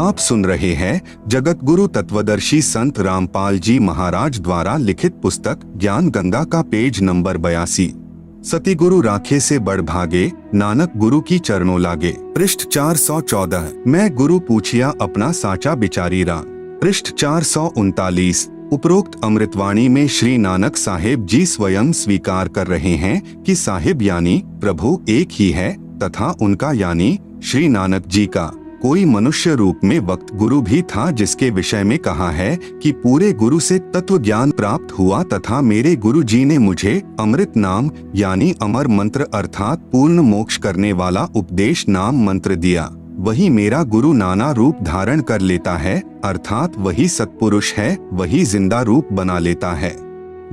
आप सुन रहे हैं जगत गुरु तत्वदर्शी संत रामपाल जी महाराज द्वारा लिखित पुस्तक ज्ञान गंगा का पेज नंबर 82। सतिगुरु राखे से बढ़ भागे, नानक गुरु की चरणों लागे। पृष्ठ 414। मैं गुरु पूछिया अपना साचा बिचारीरा। पृष्ठ 439। उपरोक्त अमृतवाणी में श्री नानक साहेब जी स्वयं स्वीकार कर रहे हैं कि साहिब यानी प्रभु एक ही है तथा उनका यानी श्री नानक जी का कोई मनुष्य रूप में वक्त गुरु भी था, जिसके विषय में कहा है कि पूरे गुरु से तत्व ज्ञान प्राप्त हुआ तथा मेरे गुरु जी ने मुझे अमृत नाम यानी अमर मंत्र अर्थात पूर्ण मोक्ष करने वाला उपदेश नाम मंत्र दिया। वही मेरा गुरु नाना रूप धारण कर लेता है, अर्थात वही सत्पुरुष है, वही जिंदा रूप बना लेता है।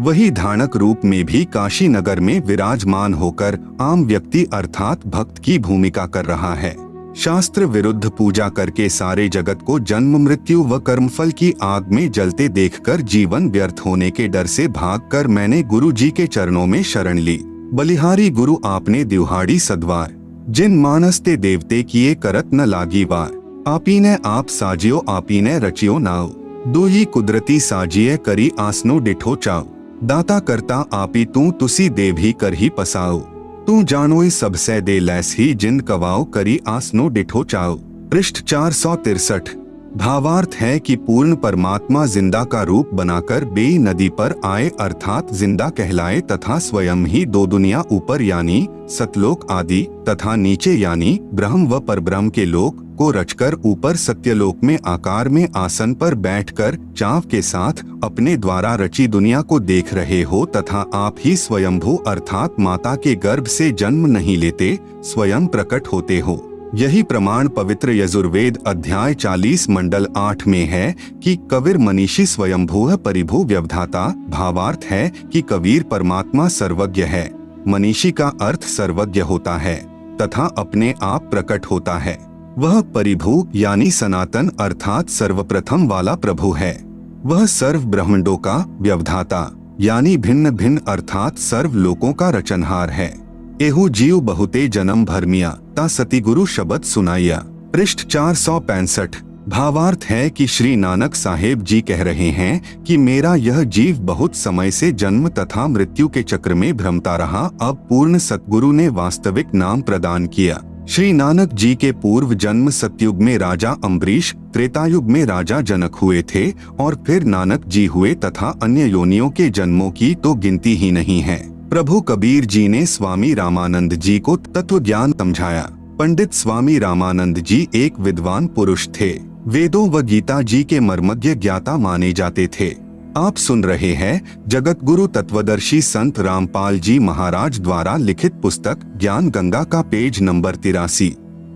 वही धानक रूप में भी काशी नगर में विराजमान होकर आम व्यक्ति अर्थात भक्त की भूमिका कर रहा है। शास्त्र विरुद्ध पूजा करके सारे जगत को जन्म मृत्यु व कर्मफल की आग में जलते देखकर जीवन व्यर्थ होने के डर से भागकर मैंने गुरु जी के चरणों में शरण ली। बलिहारी गुरु आपने दिवहाड़ी सद्वार, जिन मानस ते देवते किए करत न लागी वार। आपी ने आप साजियो आपी ने रचियो नाव, दो ही कुदरती साजिए करी आसनो डिठो चाव। दाता करता आपी तू तुसी देव ही कर ही पसाओ, तू जानोई सबसे दे लैस ही जिन कवाओ करी आसनो डिठो चाओ। पृष्ठ 463। भावार्थ है कि पूर्ण परमात्मा जिंदा का रूप बनाकर बेई नदी पर आए अर्थात जिंदा कहलाए तथा स्वयं ही दो दुनिया ऊपर यानी सतलोक आदि तथा नीचे यानी ब्रह्म व परब्रह्म के लोक को रचकर ऊपर सत्यलोक में आकार में आसन पर बैठकर चाव के साथ अपने द्वारा रची दुनिया को देख रहे हो तथा आप ही स्वयंभू अर्थात माता के गर्भ से जन्म नहीं लेते, स्वयं प्रकट होते हो। यही प्रमाण पवित्र यजुर्वेद अध्याय 40 मंडल 8 में है कि कबीर मनीषी स्वयंभू परिभू व्यवधाता। भावार्थ है कि कबीर परमात्मा सर्वज्ञ है। मनीषी का अर्थ सर्वज्ञ होता है तथा अपने आप प्रकट होता है। वह परिभू यानी सनातन अर्थात सर्वप्रथम वाला प्रभु है। वह सर्व ब्रह्मांडों का व्यवधाता यानी भिन्न भिन्न अर्थात सर्व लोकों का रचनहार है। एहू जीव बहुते जन्म भरमिया ता सतिगुरु शब्द सुनाइया। पृष्ठ 465। भावार्थ है कि श्री नानक साहेब जी कह रहे हैं कि मेरा यह जीव बहुत समय से जन्म तथा मृत्यु के चक्र में भ्रमता रहा, अब पूर्ण सतगुरु ने वास्तविक नाम प्रदान किया। श्री नानक जी के पूर्व जन्म सतयुग में राजा अम्बरीश, त्रेतायुग में राजा जनक हुए थे और फिर नानक जी हुए तथा अन्य योनियों के जन्मों की तो गिनती ही नहीं है। प्रभु कबीर जी ने स्वामी रामानंद जी को तत्व ज्ञान समझाया। पंडित स्वामी रामानंद जी एक विद्वान पुरुष थे। वेदों व गीता जी के मर्मज्ञ ज्ञाता माने जाते थे। आप सुन रहे हैं जगत गुरु तत्वदर्शी संत रामपाल जी महाराज द्वारा लिखित पुस्तक ज्ञान गंगा का पेज नंबर 83।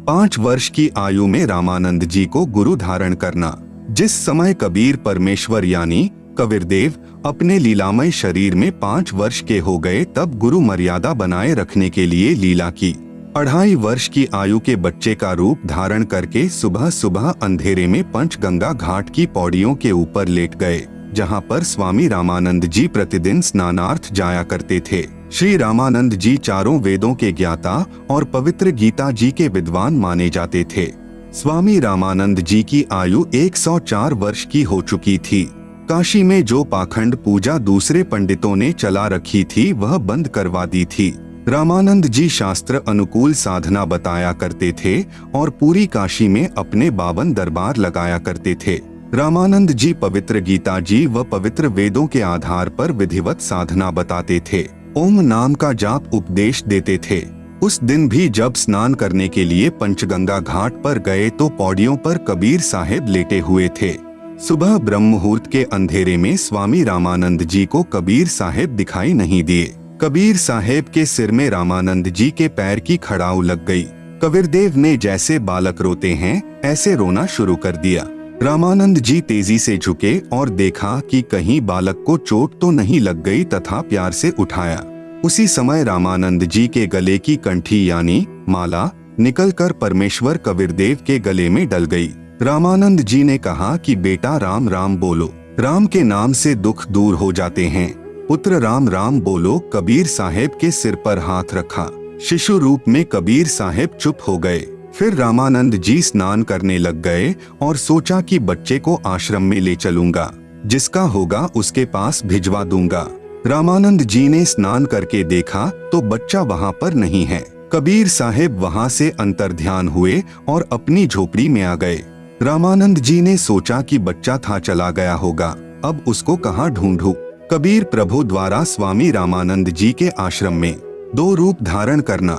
5 वर्ष की आयु में रामानंद जी को गुरु धारण करना। जिस समय कबीर परमेश्वर यानी कबीरदेव अपने लीलामय शरीर में 5 वर्ष के हो गए, तब गुरु मर्यादा बनाए रखने के लिए लीला की। 2.5 वर्ष की आयु के बच्चे का रूप धारण करके सुबह सुबह अंधेरे में पंचगंगा घाट की पौड़ियों के ऊपर लेट गए, जहां पर स्वामी रामानंद जी प्रतिदिन स्नानार्थ जाया करते थे। श्री रामानंद जी चारों वेदों के ज्ञाता और पवित्र गीता जी के विद्वान माने जाते थे। स्वामी रामानंद जी की आयु 104 वर्ष की हो चुकी थी। काशी में जो पाखंड पूजा दूसरे पंडितों ने चला रखी थी वह बंद करवा दी थी। रामानंद जी शास्त्र अनुकूल साधना बताया करते थे और पूरी काशी में अपने 52 दरबार लगाया करते थे। रामानंद जी पवित्र गीता जी व पवित्र वेदों के आधार पर विधिवत साधना बताते थे। ओम नाम का जाप उपदेश देते थे। उस दिन भी जब स्नान करने के लिए पंचगंगा घाट पर गए तो पौड़ियों पर कबीर साहेब लेटे हुए थे। सुबह ब्रह्म मुहूर्त के अंधेरे में स्वामी रामानंद जी को कबीर साहेब दिखाई नहीं दिए। कबीर साहेब के सिर में रामानंद जी के पैर की खड़ाऊ लग गई। कबीरदेव ने जैसे बालक रोते हैं ऐसे रोना शुरू कर दिया। रामानंद जी तेजी से झुके और देखा कि कहीं बालक को चोट तो नहीं लग गई तथा प्यार से उठाया। उसी समय रामानंद जी के गले की कंठी यानी माला निकलकर परमेश्वर कबीरदेव के गले में डल गई। रामानंद जी ने कहा कि बेटा राम राम बोलो, राम के नाम से दुख दूर हो जाते हैं। पुत्र राम राम बोलो। कबीर साहेब के सिर पर हाथ रखा। शिशु रूप में कबीर साहेब चुप हो गए। फिर रामानंद जी स्नान करने लग गए और सोचा कि बच्चे को आश्रम में ले चलूंगा, जिसका होगा उसके पास भिजवा दूंगा। रामानंद जी ने स्नान करके देखा तो बच्चा वहाँ पर नहीं है। कबीर साहब वहाँ से अंतर्ध्यान हुए और अपनी झोपड़ी में आ गए। रामानंद जी ने सोचा कि बच्चा था चला गया होगा, अब उसको कहाँ ढूंढूं? कबीर प्रभु द्वारा स्वामी रामानंद जी के आश्रम में 2 रूप धारण करना।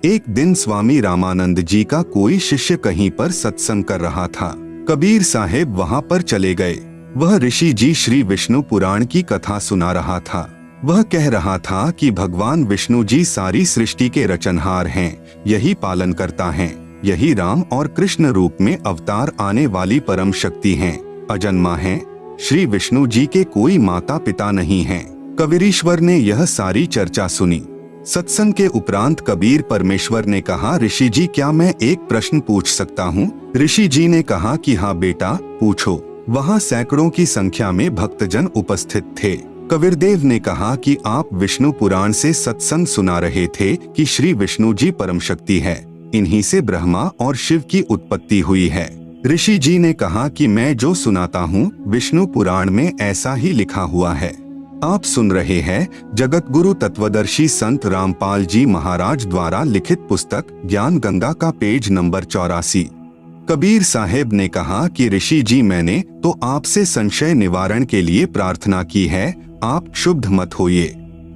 एक दिन स्वामी रामानंद जी का कोई शिष्य कहीं पर सत्संग कर रहा था। कबीर साहब वहाँ पर चले गए। वह ऋषि जी श्री विष्णु पुराण की कथा सुना रहा था। वह कह रहा था कि भगवान विष्णु जी सारी सृष्टि के रचनहार हैं, यही पालन करता हैं, यही राम और कृष्ण रूप में अवतार आने वाली परम शक्ति हैं, अजन्मा हैं। श्री विष्णु जी के कोई माता पिता नहीं हैं। कबीरेश्वर ने यह सारी चर्चा सुनी। सत्संग के उपरांत कबीर परमेश्वर ने कहा, ऋषि जी क्या मैं एक प्रश्न पूछ सकता हूँ? ऋषि जी ने कहा कि हाँ बेटा पूछो। वहाँ सैकड़ों की संख्या में भक्तजन उपस्थित थे। कबीरदेव ने कहा कि आप विष्णु पुराण से सत्संग सुना रहे थे कि श्री विष्णु जी परम शक्ति है, इन्हीं से ब्रह्मा और शिव की उत्पत्ति हुई है। ऋषि जी ने कहा कि मैं जो सुनाता हूँ विष्णु पुराण में ऐसा ही लिखा हुआ है। आप सुन रहे हैं जगत गुरु तत्वदर्शी संत रामपाल जी महाराज द्वारा लिखित पुस्तक ज्ञान गंगा का पेज नंबर 84। कबीर साहेब ने कहा कि ऋषि जी मैंने तो आपसे संशय निवारण के लिए प्रार्थना की है, आप क्षुब्ध मत होइए।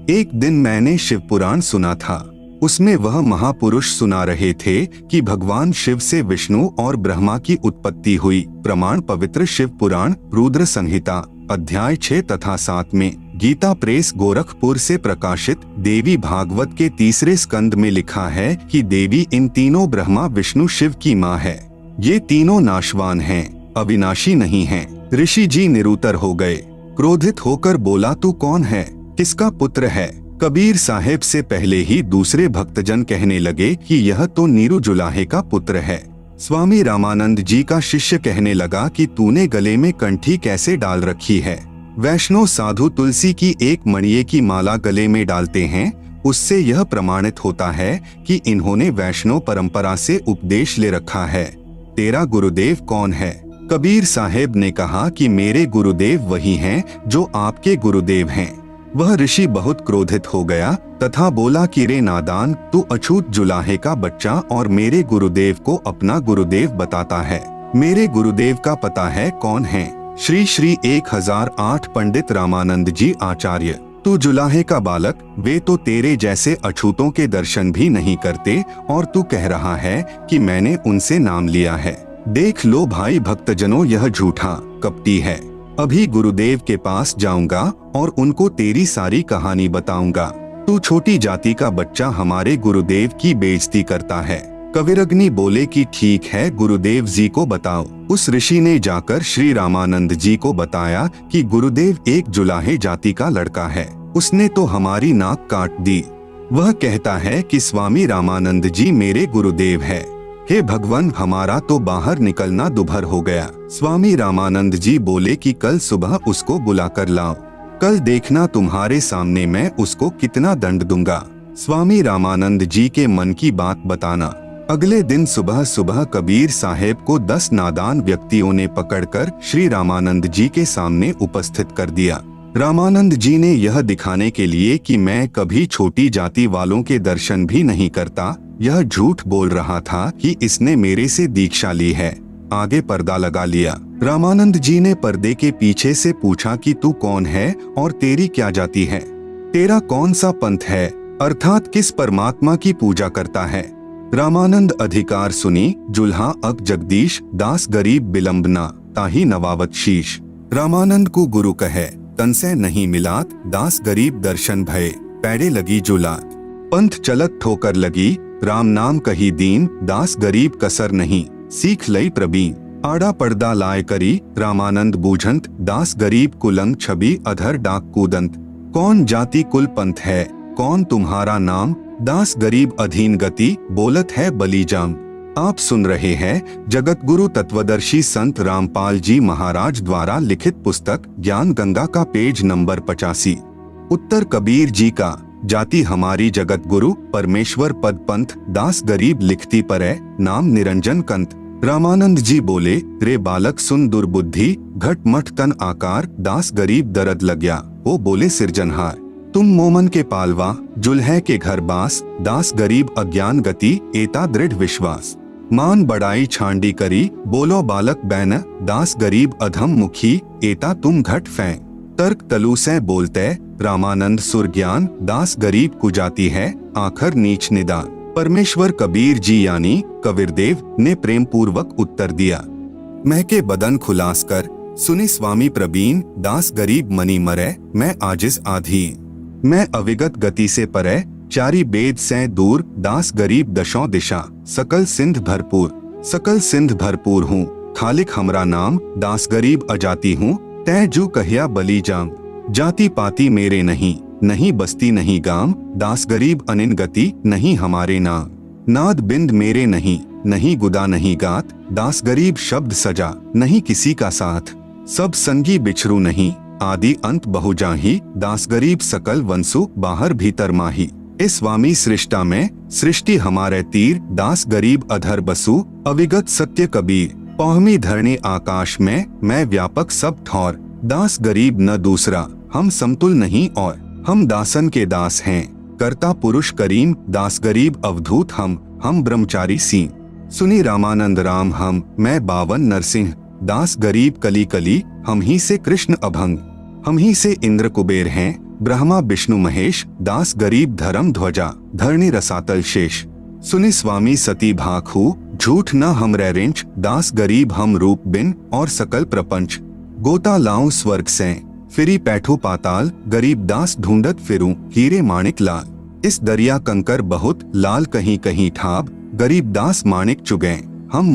एक दिन मैंने शिव पुराण सुना था। उसमें वह महापुरुष सुना रहे थे कि भगवान शिव से विष्णु और ब्रह्मा की उत्पत्ति हुई। प्रमाण पवित्र शिव पुराण रुद्र संहिता अध्याय 6 तथा 7 में, गीता प्रेस गोरखपुर से प्रकाशित देवी भागवत के 3 स्कंद में लिखा है कि देवी इन तीनों ब्रह्मा विष्णु शिव की माँ है। ये तीनों नाशवान हैं, अविनाशी नहीं हैं। ऋषि जी निरुत्तर हो गए। क्रोधित होकर बोला, तू कौन है, किसका पुत्र है? कबीर साहेब से पहले ही दूसरे भक्तजन कहने लगे कि यह तो नीरू जुलाहे का पुत्र है। स्वामी रामानंद जी का शिष्य कहने लगा कि तूने गले में कंठी कैसे डाल रखी है? वैष्णव साधु तुलसी की एक मणिये की माला गले में डालते हैं, उससे यह प्रमाणित होता है कि इन्होंने वैष्णव परंपरा से उपदेश ले रखा है। तेरा गुरुदेव कौन है? कबीर साहेब ने कहा कि मेरे गुरुदेव वही हैं जो आपके गुरुदेव हैं। वह ऋषि बहुत क्रोधित हो गया तथा बोला कि रे नादान, तू अछूत जुलाहे का बच्चा और मेरे गुरुदेव को अपना गुरुदेव बताता है। मेरे गुरुदेव का पता है कौन है? श्री श्री 1008 पंडित रामानंद जी आचार्य। तू जुलाहे का बालक, वे तो तेरे जैसे अछूतों के दर्शन भी नहीं करते और तू कह रहा है कि मैंने उनसे नाम लिया है। देख लो भाई भक्तजनों, यह झूठा कपटी है। अभी गुरुदेव के पास जाऊंगा और उनको तेरी सारी कहानी बताऊंगा। तू छोटी जाति का बच्चा हमारे गुरुदेव की बेइज्जती करता है। कविरग्नि बोले कि ठीक है, गुरुदेव जी को बताओ। उस ऋषि ने जाकर श्री रामानंद जी को बताया कि गुरुदेव एक जुलाहे जाति का लड़का है, उसने तो हमारी नाक काट दी। वह कहता है कि स्वामी रामानंद जी मेरे गुरुदेव है। हे भगवान, हमारा तो बाहर निकलना दुभर हो गया। स्वामी रामानंद जी बोले कि कल सुबह उसको बुला कर लाओ, कल देखना तुम्हारे सामने मैं उसको कितना दंड दूंगा। स्वामी रामानंद जी के मन की बात बताना। अगले दिन सुबह सुबह कबीर साहेब को 10 नादान व्यक्तियों ने पकड़कर श्री रामानंद जी के सामने उपस्थित कर दिया। रामानंद जी ने यह दिखाने के लिए कि मैं कभी छोटी जाति वालों के दर्शन भी नहीं करता, यह झूठ बोल रहा था कि इसने मेरे से दीक्षा ली है, आगे पर्दा लगा लिया। रामानंद जी ने पर्दे के पीछे से पूछा कि तू कौन है और तेरी क्या जाति है, तेरा कौन सा पंथ है, अर्थात किस परमात्मा की पूजा करता है। रामानंद अधिकार सुनी, जुल्हा अक जगदीश दास गरीब बिलम्बना ताही नवावत शीश। रामानंद को गुरु कहे तन से नहीं मिलात, दास गरीब दर्शन भय पैरे लगी जुलात। पंथ चलत ठोकर लगी, राम नाम कही दीन, दास गरीब कसर नहीं सीख लई प्रबीन। आड़ा पर्दा लाए करी, रामानंद बूझंत, दास गरीब कुलंग छवि अधर डाक कूदंत। कौन जाति कुल पंथ है, कौन तुम्हारा नाम, दास गरीब अधीन गति बोलत है बलीजाम। आप सुन रहे हैं जगत गुरु तत्वदर्शी संत रामपाल जी महाराज द्वारा लिखित पुस्तक ज्ञान गंगा का पेज नंबर 85। उत्तर कबीर जी का, जाति हमारी जगत गुरु परमेश्वर पद पंथ दास गरीब लिखती पर है नाम निरंजन कंत। रामानंद जी बोले, रे बालक सुन दुर्बुद्धि घट मठ तन आकार दास गरीब दर्द लग्या। वो बोले सिरजनहार तुम मोमन के पालवा जुल्हे के घर बास दास गरीब अज्ञान गति एता दृढ़ विश्वास। मान बड़ाई छांडी करी बोलो बालक बैन दास गरीब अधम मुखी एता तुम घट फेंक। तर्क तलु से बोलते रामानंद सुर ज्ञान दास गरीब कुजाती है आखर नीच निदान। परमेश्वर कबीर जी यानी कबीरदेव ने प्रेम पूर्वक उत्तर दिया। महके बदन खुलास कर सुनी स्वामी प्रवीण दास गरीब मनी मरे मैं आजिज आधी। मैं अविगत गति से परे चारी बेद से दूर दास गरीब दशों दिशा सकल सिंध भरपूर हूँ खालिक हमरा नाम दास गरीब अजाती हूँ तै जू कहिया बली जाम। जाति पाति मेरे नहीं बस्ती नहीं गाम दास गरीब अनिन गति नहीं हमारे नाम। नाद बिंद मेरे नहीं गुदा नहीं गात दास गरीब शब्द सजा नहीं किसी का साथ। सब संगी बिछरू नहीं आदि अंत बहुजाही दास गरीब सकल वंसु बाहर भीतर माही। इस स्वामी सृष्टा में सृष्टि हमारे तीर दास गरीब अधर बसु अविगत सत्य कबीर। पौहमी धरणी आकाश में मैं व्यापक सब ठौर दास गरीब न दूसरा हम समतुल नहीं और हम दासन के दास हैं कर्ता पुरुष करीम दास गरीब अवधूत हम ब्रह्मचारी सी। सुनी रामानंद राम हम मैं बावन नरसिंह दास गरीब कली कली हम ही से कृष्ण अभंग। हम ही से इंद्र कुबेर हैं ब्रह्मा विष्णु महेश दास गरीब धर्म ध्वजा धरणी रसातल शेष। सुनी स्वामी सती भाखू झूठ न हम रेंच दास गरीब हम रूप बिन और सकल प्रपंच। गोता लाऊं स्वर्ग से फिरी पैठू पाताल गरीब दास ढूंढत फिरूं हीरे माणिक लाल। इस दरिया कंकर बहुत लाल कहीं कहीं ठाब गरीब दास माणिक चुगे हम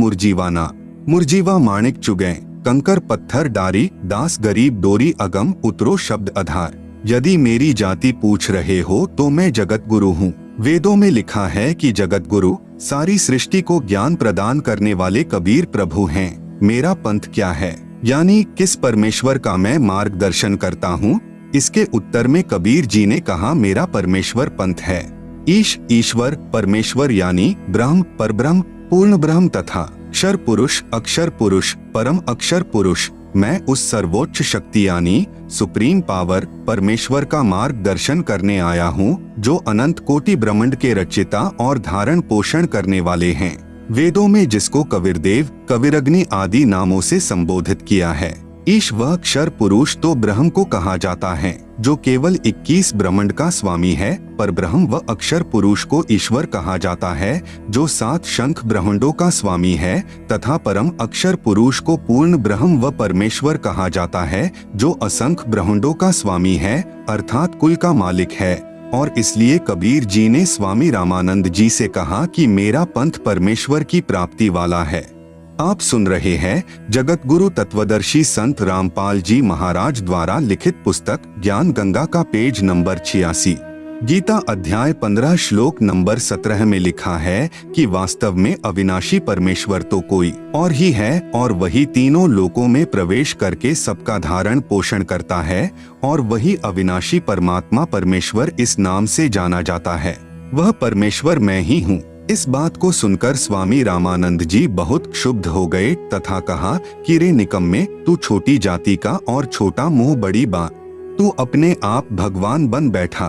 मुरजीवा माणिक चुगे कंकर पत्थर डारी दास गरीब डोरी अगम उतरो शब्द आधार। यदि मेरी जाति पूछ रहे हो तो मैं जगत गुरु हूँ। वेदों में लिखा है कि जगत गुरु सारी सृष्टि को ज्ञान प्रदान करने वाले कबीर प्रभु हैं। मेरा पंथ क्या है यानी किस परमेश्वर का मैं मार्गदर्शन करता हूँ। इसके उत्तर में कबीर जी ने कहा मेरा परमेश्वर पंथ है। ईश्वर परमेश्वर यानी ब्रह्म परब्रह्म पूर्ण ब्रह्म तथा अक्षर पुरुष परम अक्षर पुरुष। मैं उस सर्वोच्च शक्ति यानी सुप्रीम पावर परमेश्वर का मार्गदर्शन करने आया हूँ जो अनंत कोटि ब्रह्मांड के रचयिता और धारण पोषण करने वाले हैं। वेदों में जिसको कबीरदेव कबीरग्नि आदि नामों से संबोधित किया है। ईश व अक्षर पुरुष तो ब्रह्म को कहा जाता है जो केवल 21 ब्रह्मांड का स्वामी है। पर ब्रह्म व अक्षर पुरुष को ईश्वर कहा जाता है जो 7 शंख ब्रह्मांडों का स्वामी है तथा परम अक्षर पुरुष को पूर्ण ब्रह्म व परमेश्वर कहा जाता है जो असंख्य ब्रह्मांडों का स्वामी है अर्थात कुल का मालिक है। और इसलिए कबीर जी ने स्वामी रामानंद जी से कहा कि मेरा पंथ परमेश्वर की प्राप्ति वाला है। आप सुन रहे हैं जगत गुरु तत्वदर्शी संत रामपाल जी महाराज द्वारा लिखित पुस्तक ज्ञान गंगा का पेज नंबर 86। गीता अध्याय 15 श्लोक नंबर 17 में लिखा है कि वास्तव में अविनाशी परमेश्वर तो कोई और ही है और वही तीनों लोकों में प्रवेश करके सबका धारण पोषण करता है और वही अविनाशी परमात्मा परमेश्वर इस नाम से जाना जाता है। वह परमेश्वर मैं ही हूँ। इस बात को सुनकर स्वामी रामानंद जी बहुत क्षुब्ध हो गए तथा कहा कि रे निकम्मे तू छोटी जाति का और छोटा मुंह बड़ी बात, तू अपने आप भगवान बन बैठा।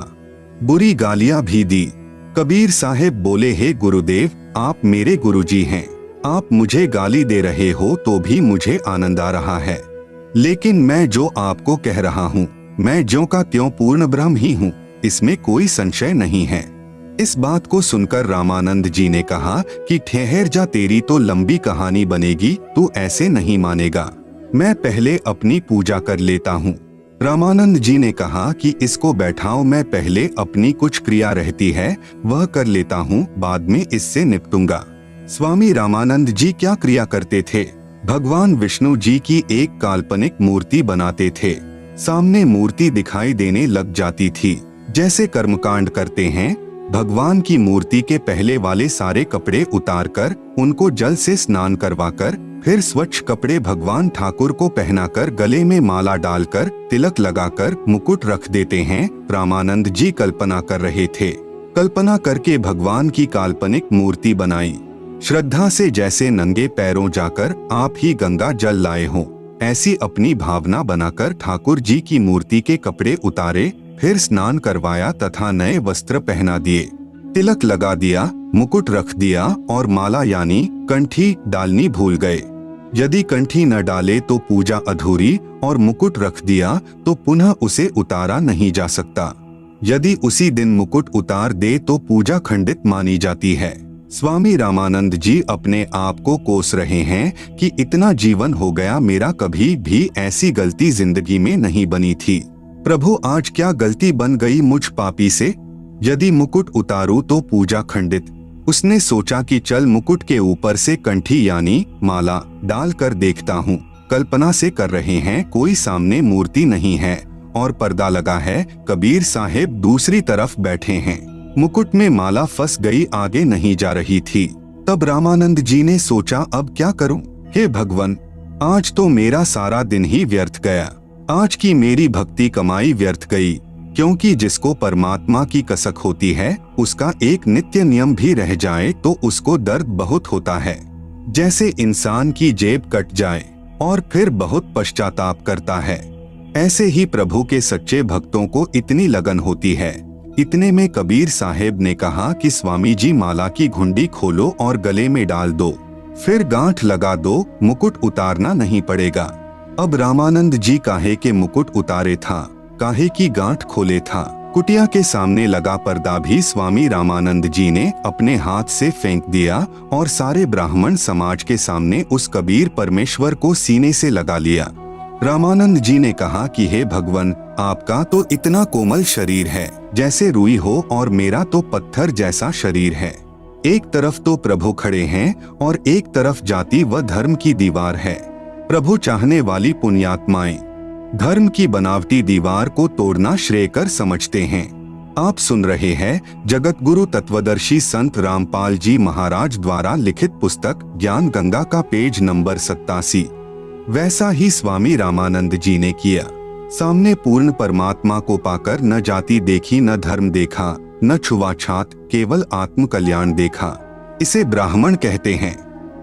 बुरी गालियां भी दी। कबीर साहेब बोले हे गुरुदेव आप मेरे गुरुजी हैं, आप मुझे गाली दे रहे हो तो भी मुझे आनंद आ रहा है, लेकिन मैं जो आपको कह रहा हूँ मैं ज्यों का त्यों पूर्ण ब्रह्म ही हूँ, इसमें कोई संशय नहीं है। इस बात को सुनकर रामानंद जी ने कहा कि ठहर जा, तेरी तो लंबी कहानी बनेगी, तू ऐसे नहीं मानेगा, मैं पहले अपनी पूजा कर लेता हूँ। रामानंद जी ने कहा कि इसको बैठाओ, मैं पहले अपनी कुछ क्रिया रहती है वह कर लेता हूँ, बाद में इससे निपटूंगा। स्वामी रामानंद जी क्या क्रिया करते थे? भगवान विष्णु जी की एक काल्पनिक मूर्ति बनाते थे। सामने मूर्ति दिखाई देने लग जाती थी। जैसे कर्मकांड करते हैं, भगवान की मूर्ति के पहले वाले सारे कपड़े उतारकर उनको जल से स्नान करवाकर फिर स्वच्छ कपड़े भगवान ठाकुर को पहनाकर गले में माला डालकर तिलक लगाकर मुकुट रख देते हैं। रामानंद जी कल्पना कर रहे थे। कल्पना करके भगवान की काल्पनिक मूर्ति बनाई। श्रद्धा से जैसे नंगे पैरों जाकर आप ही गंगा जल लाए हों, ऐसी अपनी भावना बनाकर ठाकुर जी की मूर्ति के कपड़े उतारे, फिर स्नान करवाया तथा नए वस्त्र पहना दिए, तिलक लगा दिया, मुकुट रख दिया और माला यानी कंठी डालनी भूल गए। यदि कंठी न डाले तो पूजा अधूरी और मुकुट रख दिया तो पुनः उसे उतारा नहीं जा सकता। यदि उसी दिन मुकुट उतार दे तो पूजा खंडित मानी जाती है। स्वामी रामानंद जी अपने आप को कोस रहे हैं कि इतना जीवन हो गया, मेरा कभी भी ऐसी गलती जिंदगी में नहीं बनी थी। प्रभु आज क्या गलती बन गई मुझ पापी से? यदि मुकुट उतारूं तो पूजा खंडित। उसने सोचा कि चल मुकुट के ऊपर से कंठी यानी माला डाल कर देखता हूँ। कल्पना से कर रहे हैं, कोई सामने मूर्ति नहीं है और पर्दा लगा है। कबीर साहेब दूसरी तरफ बैठे हैं। मुकुट में माला फंस गई, आगे नहीं जा रही थी। तब रामानंद जी ने सोचा अब क्या करूं? हे भगवान, आज तो मेरा सारा दिन ही व्यर्थ गया। आज की मेरी भक्ति कमाई व्यर्थ गई, क्योंकि जिसको परमात्मा की कसक होती है उसका एक नित्य नियम भी रह जाए तो उसको दर्द बहुत होता है। जैसे इंसान की जेब कट जाए और फिर बहुत पश्चाताप करता है, ऐसे ही प्रभु के सच्चे भक्तों को इतनी लगन होती है। इतने में कबीर साहेब ने कहा कि स्वामी जी माला की घुंडी खोलो और गले में डाल दो, फिर गांठ लगा दो, मुकुट उतारना नहीं पड़ेगा। अब रामानंद जी काहे के मुकुट उतारे था, काहे की गांठ खोले था। कुटिया के सामने लगा पर्दा भी स्वामी रामानंद जी ने अपने हाथ से फेंक दिया और सारे ब्राह्मण समाज के सामने उस कबीर परमेश्वर को सीने से लगा लिया। रामानंद जी ने कहा कि हे भगवान, आपका तो इतना कोमल शरीर है जैसे रुई हो और मेरा तो पत्थर जैसा शरीर है। एक तरफ तो प्रभु खड़े हैं और एक तरफ जाति व धर्म की दीवार है। प्रभु चाहने वाली पुण्यात्माएं धर्म की बनावटी दीवार को तोड़ना श्रेयकर समझते हैं। आप सुन रहे हैं जगत गुरु तत्वदर्शी संत रामपाल जी महाराज द्वारा लिखित पुस्तक ज्ञान गंगा का पेज नंबर 87। वैसा ही स्वामी रामानंद जी ने किया। सामने पूर्ण परमात्मा को पाकर न जाति देखी, न धर्म देखा, न छुआछात, केवल आत्म कल्याण देखा। इसे ब्राह्मण कहते हैं।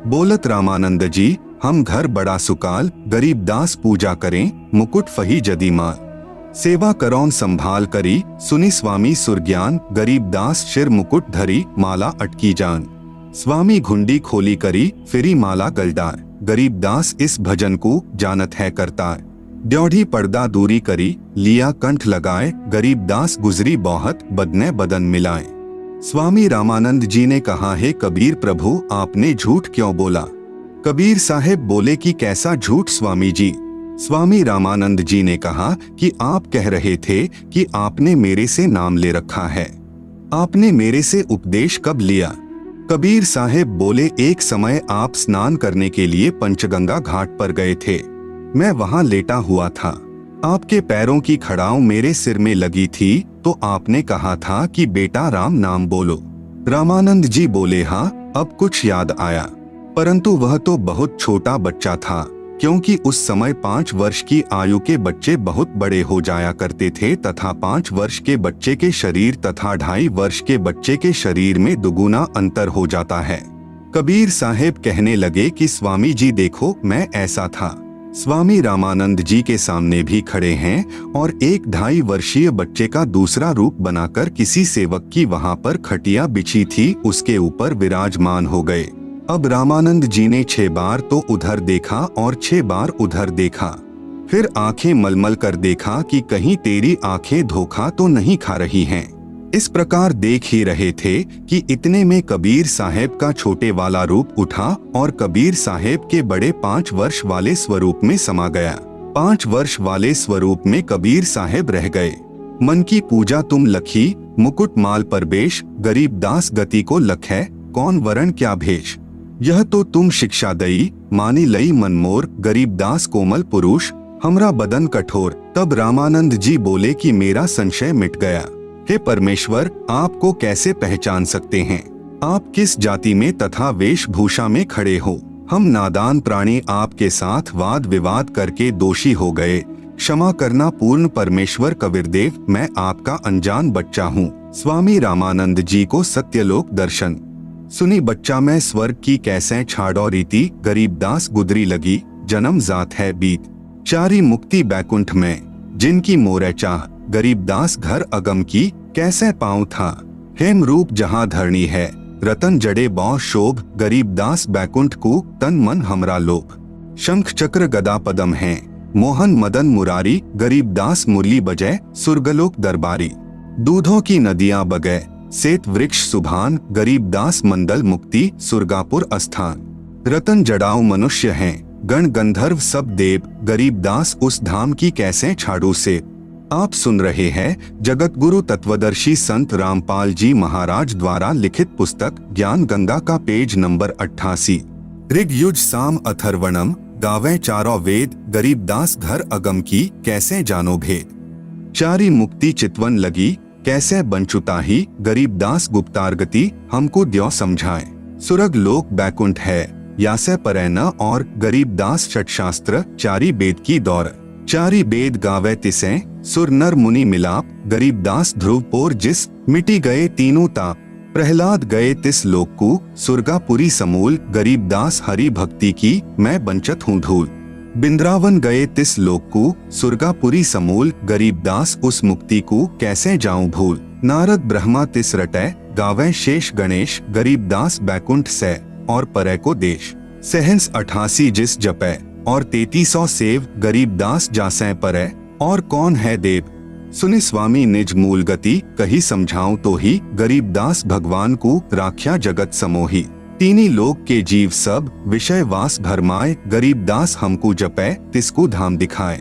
बोलत रामानंद जी, हम घर बड़ा सुकाल, गरीब दास पूजा करें, मुकुट फही जदी मार। सेवा करौन संभाल करी, सुनी स्वामी सुरज्ञान, गरीब दास शिर मुकुट धरी, माला अटकी जान। स्वामी घुंडी खोली करी, फिरी माला गलडार, गरीब दास इस भजन को जानत है करतार। ड्योढ़ी पर्दा दूरी करी, लिया कंठ लगाए, गरीब दास गुजरी बहुत, बदने बदन मिलाए। स्वामी रामानंद जी ने कहा, हे कबीर प्रभु, आपने झूठ क्यों बोला? कबीर साहेब बोले कि कैसा झूठ स्वामी जी? स्वामी रामानंद जी ने कहा कि आप कह रहे थे कि आपने मेरे से नाम ले रखा है। आपने मेरे से उपदेश कब लिया? कबीर साहेब बोले, एक समय आप स्नान करने के लिए पंचगंगा घाट पर गए थे। मैं वहां लेटा हुआ था। आपके पैरों की खड़ाऊ मेरे सिर में लगी थी तो आपने कहा था कि बेटा राम नाम बोलो। रामानंद जी बोले, हाँ, अब कुछ याद आया, परंतु वह तो बहुत छोटा बच्चा था, क्योंकि उस समय 5 वर्ष की आयु के बच्चे बहुत बड़े हो जाया करते थे तथा 5 वर्ष के बच्चे के शरीर तथा 2.5 वर्ष के बच्चे के शरीर में दुगुना अंतर हो जाता है। कबीर साहेब कहने लगे कि स्वामी जी देखो, मैं ऐसा था। स्वामी रामानंद जी के सामने भी खड़े हैं और एक 2.5 वर्षीय बच्चे का दूसरा रूप बनाकर किसी सेवक की वहां पर खटिया बिछी थी उसके ऊपर विराजमान हो गए। अब रामानंद जी ने 6 बार तो उधर देखा और 6 बार उधर देखा, फिर आंखें मलमल कर देखा कि कहीं तेरी आंखें धोखा तो नहीं खा रही हैं। इस प्रकार देख ही रहे थे कि इतने में कबीर साहेब का छोटे वाला रूप उठा और कबीर साहेब के बड़े 5 वर्ष वाले स्वरूप में समा गया। 5 वर्ष वाले स्वरूप में कबीर साहेब रह गए। मन की पूजा तुम लखी, मुकुट माल पर बेश, गरीब दास गति को लखै, कौन वरण क्या भेष। यह तो तुम शिक्षा दई, मानी लई मन मोर, गरीब दास कोमल पुरुष, हमरा बदन कठोर। तब रामानंद जी बोले कि मेरा संशय मिट गया। हे परमेश्वर, आपको कैसे पहचान सकते हैं? आप किस जाति में तथा वेशभूषा में खड़े हो? हम नादान प्राणी आपके साथ वाद विवाद करके दोषी हो गए, क्षमा करना पूर्ण परमेश्वर कबीरदेव, मैं आपका अनजान बच्चा हूँ। स्वामी रामानंद जी को सत्यलोक दर्शन। सुनी बच्चा मैं स्वर्ग की कैसे छाड़ो रीति, गरीबदास गुदरी लगी जन्म जात है बीत। चारी मुक्ति बैकुंठ में जिनकी मोरे चाह, गरीबदास घर अगम की कैसे पाऊं था। हेम रूप जहाँ धरणी है, रतन जड़े बौ शोभ, गरीबदास बैकुंठ को तन मन हमरा लोभ। शंख चक्र गदा पदम है, मोहन मदन मुरारी, गरीबदास मुरली बजय सुरगलोक दरबारी। दूधों की नदियां बगै सेत वृक्ष सुभान, गरीबदास मंडल मुक्ति सुरगापुर अस्थान। रतन जड़ाऊ मनुष्य हैं, गण गंधर्व सब देव, गरीबदास उस धाम की कैसे छाड़ू से। आप सुन रहे हैं जगत गुरु तत्वदर्शी संत रामपाल जी महाराज द्वारा लिखित पुस्तक ज्ञान गंगा का पेज नंबर 88। ऋग युज साम अथर्वणम, गावे चारों वेद, गरीबदास घर अगम की कैसे जानो भेद। चारी मुक्ति चितवन लगी कैसे बंचुता ही, गरीबदास गुप्तारगति हमको द्यो समझाए। सुरग लोक बैकुंठ है यासे परै न और, गरीबदास षटशास्त्र चारी वेद की दौर। चारी वेद गावे तिसे सुर नर मुनि मिलाप, गरीबदास ध्रुवपोर जिस मिटी गए तीनों ताप। प्रहलाद गए तिस लोक को सुरगापुरी समूल, गरीबदास हरि भक्ति की मैं बंचत हूँ धूल। बिंद्रावन गए तिस लोक को सुरगापुरी समूल, गरीबदास उस मुक्ति को कैसे जाऊं भूल। नारद ब्रह्मा तिस रटै गावे शेष गणेश, गरीबदास बैकुंठ से और परै को देश। सहंस 88 जिस जपै और 3300 सेव, गरीबदास जासै परै और कौन है देव। सुनि स्वामी निज मूल गति कही समझाऊं तो ही, गरीबदास भगवान को राख्या जगत समोही। तीनी लोक के जीव सब विषय वास भरमाए, गरीबदास हमको जपै तिसको धाम दिखाए।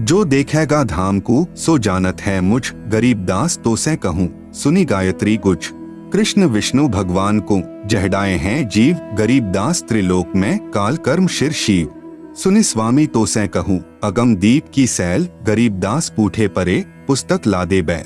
जो देखेगा धाम को सो जानत है मुझ, गरीबदास तो से कहूँ सुनी गायत्री गुज। कृष्ण विष्णु भगवान को जहडाए हैं जीव, गरीबदास त्रिलोक में काल कर्म शिर शिव। सुनि स्वामी तो से कहूँ अगम दीप की सैल, गरीबदास पूठे परे पुस्तक लादे बैल।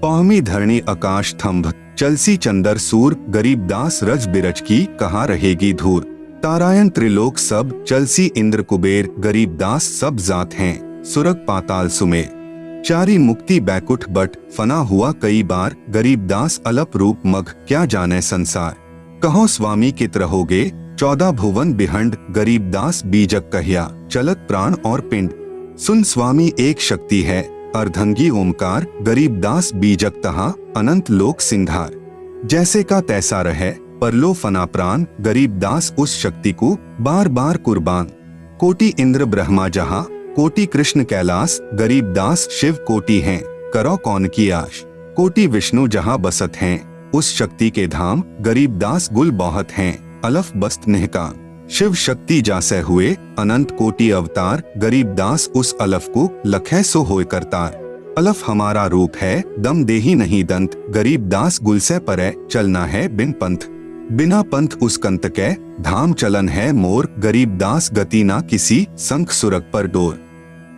पौहमी धरणी आकाश थंभ, चलसी चंदर सूर, गरीबदास रज बिरज की कहाँ रहेगी धूर। तारायण त्रिलोक सब चलसी इंद्र कुबेर, गरीबदास सब जात हैं सुरग पाताल सुमेर। चारी मुक्ति बैकुंठ बट फना हुआ कई बार, गरीबदास अलप रूप मग क्या जाने संसार। कहो स्वामी कित रहोगे 14 भुवन बिहंड, गरीबदास बीजक कहिया चलत प्राण और पिंड। सुन स्वामी एक शक्ति है अर्धंगी ओमकार, गरीबदास बीजक तहा अनंत लोक सिंघार। जैसे का तैसा रहे परलो फना प्राण, गरीबदास उस शक्ति को बार बार कुर्बान। कोटि इंद्र ब्रह्मा जहाँ, कोटि कृष्ण कैलाश, गरीबदास शिव कोटि हैं करो कौन की आश। कोटि विष्णु जहाँ बसत हैं उस शक्ति के धाम, गरीबदास गुल बहुत हैं अलफ बस्त निहकाम। शिव शक्ति जासे हुए अनंत कोटि अवतार, गरीबदास उस अलफ को लखै सो होय करतार। अलफ हमारा रूप है दम देही नहीं दंत, गरीबदास गुल से परे चलना है बिन पंथ। बिना पंथ उस कंत के धाम चलन है मोर, गरीबदास गति ना किसी संख सुरग पर डोर।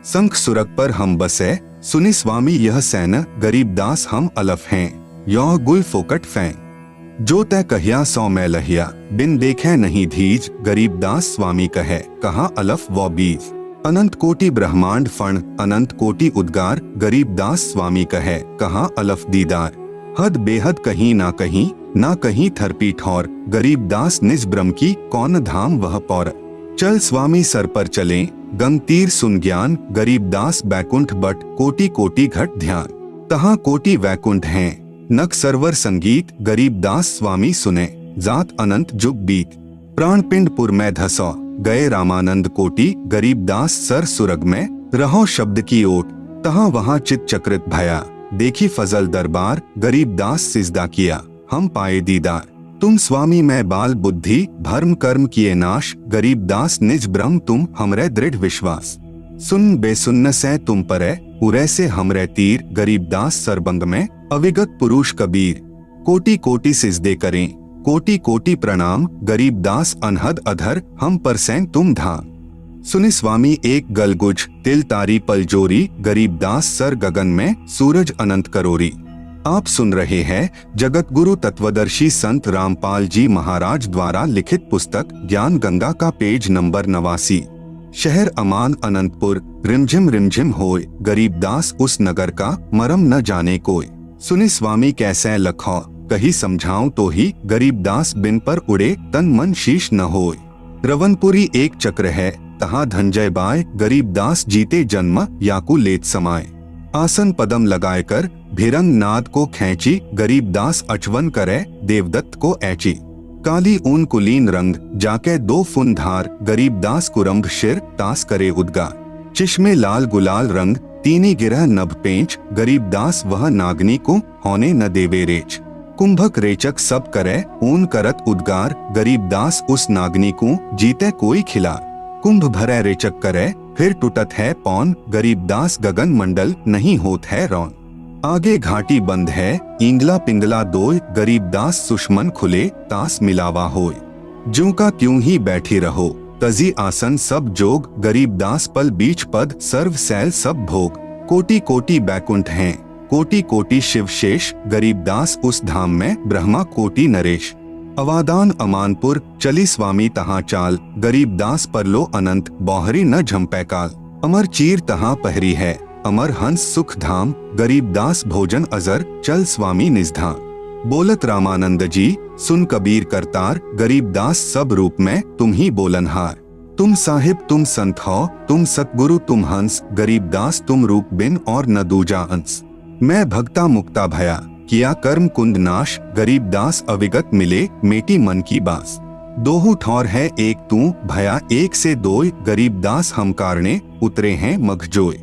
संख सुरग पर हम बसे सुनि स्वामी यह सैन, गरीबदास हम अलफ हैं यह गुल फोकट फैं। जो तय कहिया सौ मैं लहिया, बिन देखे नहीं धीज, गरीबदास स्वामी कहे कहाँ अलफ वो बीज। अनंत कोटि ब्रह्मांड फण अनंत कोटि उद्गार, गरीबदास स्वामी कहे कहाँ अलफ दीदार। हद बेहद कहीं ना कहीं थरपी ठौर, गरीबदास निज ब्रह्म की कौन धाम वह पौर। चल स्वामी सर पर चले गंग तीर सुन ज्ञान, गरीबदास बैकुंठ बट कोटि कोटि घट ध्यान। तहाँ कोटि वैकुंठ हैं नक सरवर संगीत, गरीबदास स्वामी सुने जात अनंत जुग बीत। प्राण पिंडपुर में धसो गए रामानंद कोटि, गरीबदास सर सुरग में रहो शब्द की ओट। तहाँ वहाँ चित चक्रित भया देखी फजल दरबार, गरीबदास सिजदा किया हम पाए दीदार। तुम स्वामी मैं बाल बुद्धि भर्म कर्म किए नाश, गरीबदास निज ब्रह्म तुम हमरे दृढ़ विश्वास। सुन बेसुन्न से तुम परे उरे से हमरे तीर, गरीबदास सरबंग में अविगत पुरुष कबीर। कोटि कोटि सिजदे करें कोटि कोटि प्रणाम, गरीबदास अनहद अधर हम पर सैन तुम धाम। सुनि स्वामी एक गलगुज तिल तारी पलजोरी, गरीबदास सर गगन में सूरज अनंत करोरी। आप सुन रहे हैं जगत गुरु तत्वदर्शी संत रामपाल जी महाराज द्वारा लिखित पुस्तक ज्ञान गंगा का पेज नंबर 89। शहर अमान अनंतपुर, रिमझिम होय, गरीबदास उस नगर का मरम न जाने कोय। सुनि स्वामी कैसे लखो, कही समझाऊं तो ही, गरीबदास बिन पर उड़े तन मन शीश न होय। रवनपुरी एक चक्र है, तहाँ धनंजय बाय, गरीबदास जीते जन्म याकू लेत समाये। आसन पदम लगाए कर भिरंग नाद को खैंची, गरीबदास अचवन करे देवदत्त को ऐची। काली ऊन कुलीन रंग जाके 2 फुन धार, गरीबदास कुरम्भ शिर तास करे उद्गार। चिश्मे लाल गुलाल रंग तीनी गिरह नभ पेंच, गरीबदास वह नागनी को होने न देवे रेच। कुंभक रेचक सब करे ऊन करत उद्गार, गरीबदास उस नागनी को जीते कोई खिलार। कुंभ भरे रेचक करे फिर टूटत है पौन, गरीबदास गगन मंडल नहीं होत है रौन। आगे घाटी बंद है इंगला पिंगला दोय, गरीबदास सुषमन खुले तास मिलावा होय। ज्यों का त्यों ही बैठी रहो तजी आसन सब जोग, गरीबदास पल बीच पद सर्व सैल सब भोग। कोटि कोटि बैकुंठ हैं कोटि कोटि शिव शेष, गरीबदास उस धाम में ब्रह्मा कोटि नरेश। अवादान अमानपुर चली स्वामी तहाँ चाल, गरीबदास परलो अनंत बौहरी न झम्पै काल। अमर चीर तहाँ पहरी है अमर हंस सुख धाम, गरीबदास भोजन अजर चल स्वामी निजधाम। बोलत रामानंद जी सुन कबीर करतार, गरीबदास सब रूप में तुम ही बोलनहार। तुम साहिब तुम संत हो तुम सतगुरु तुम हंस, गरीबदास तुम रूप बिन और न दूजा अंश। मैं भक्ता मुक्ता भया किया कर्म कुंद नाश, गरीबदास अविगत मिले मेटी मन की बास। दोहु ठौर है एक तू भया एक से दोय, गरीबदास हम कारणे उतरे हैं मखजोय।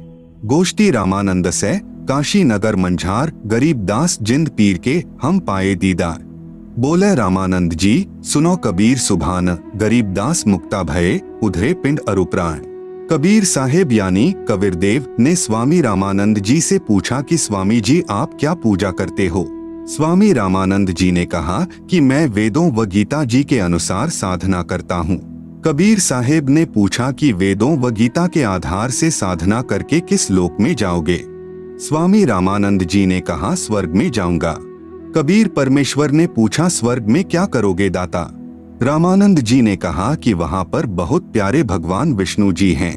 गोष्ठी रामानंद से काशी नगर मंझार, गरीबदास जिंद पीर के हम पाए दीदार। बोले रामानंद जी सुनो कबीर सुभान, गरीबदास मुक्ता भये उधरे पिंड अरुप्राण। कबीर साहेब यानी कबीरदेव ने स्वामी रामानंद जी से पूछा कि स्वामी जी आप क्या पूजा करते हो। स्वामी रामानंद जी ने कहा कि मैं वेदों व गीता जी के अनुसार साधना करता हूँ। कबीर साहेब ने पूछा कि वेदों व गीता के आधार से साधना करके किस लोक में जाओगे। स्वामी रामानंद जी ने कहा स्वर्ग में जाऊंगा। कबीर परमेश्वर ने पूछा स्वर्ग में क्या करोगे दाता। रामानंद जी ने कहा कि वहाँ पर बहुत प्यारे भगवान विष्णु जी हैं,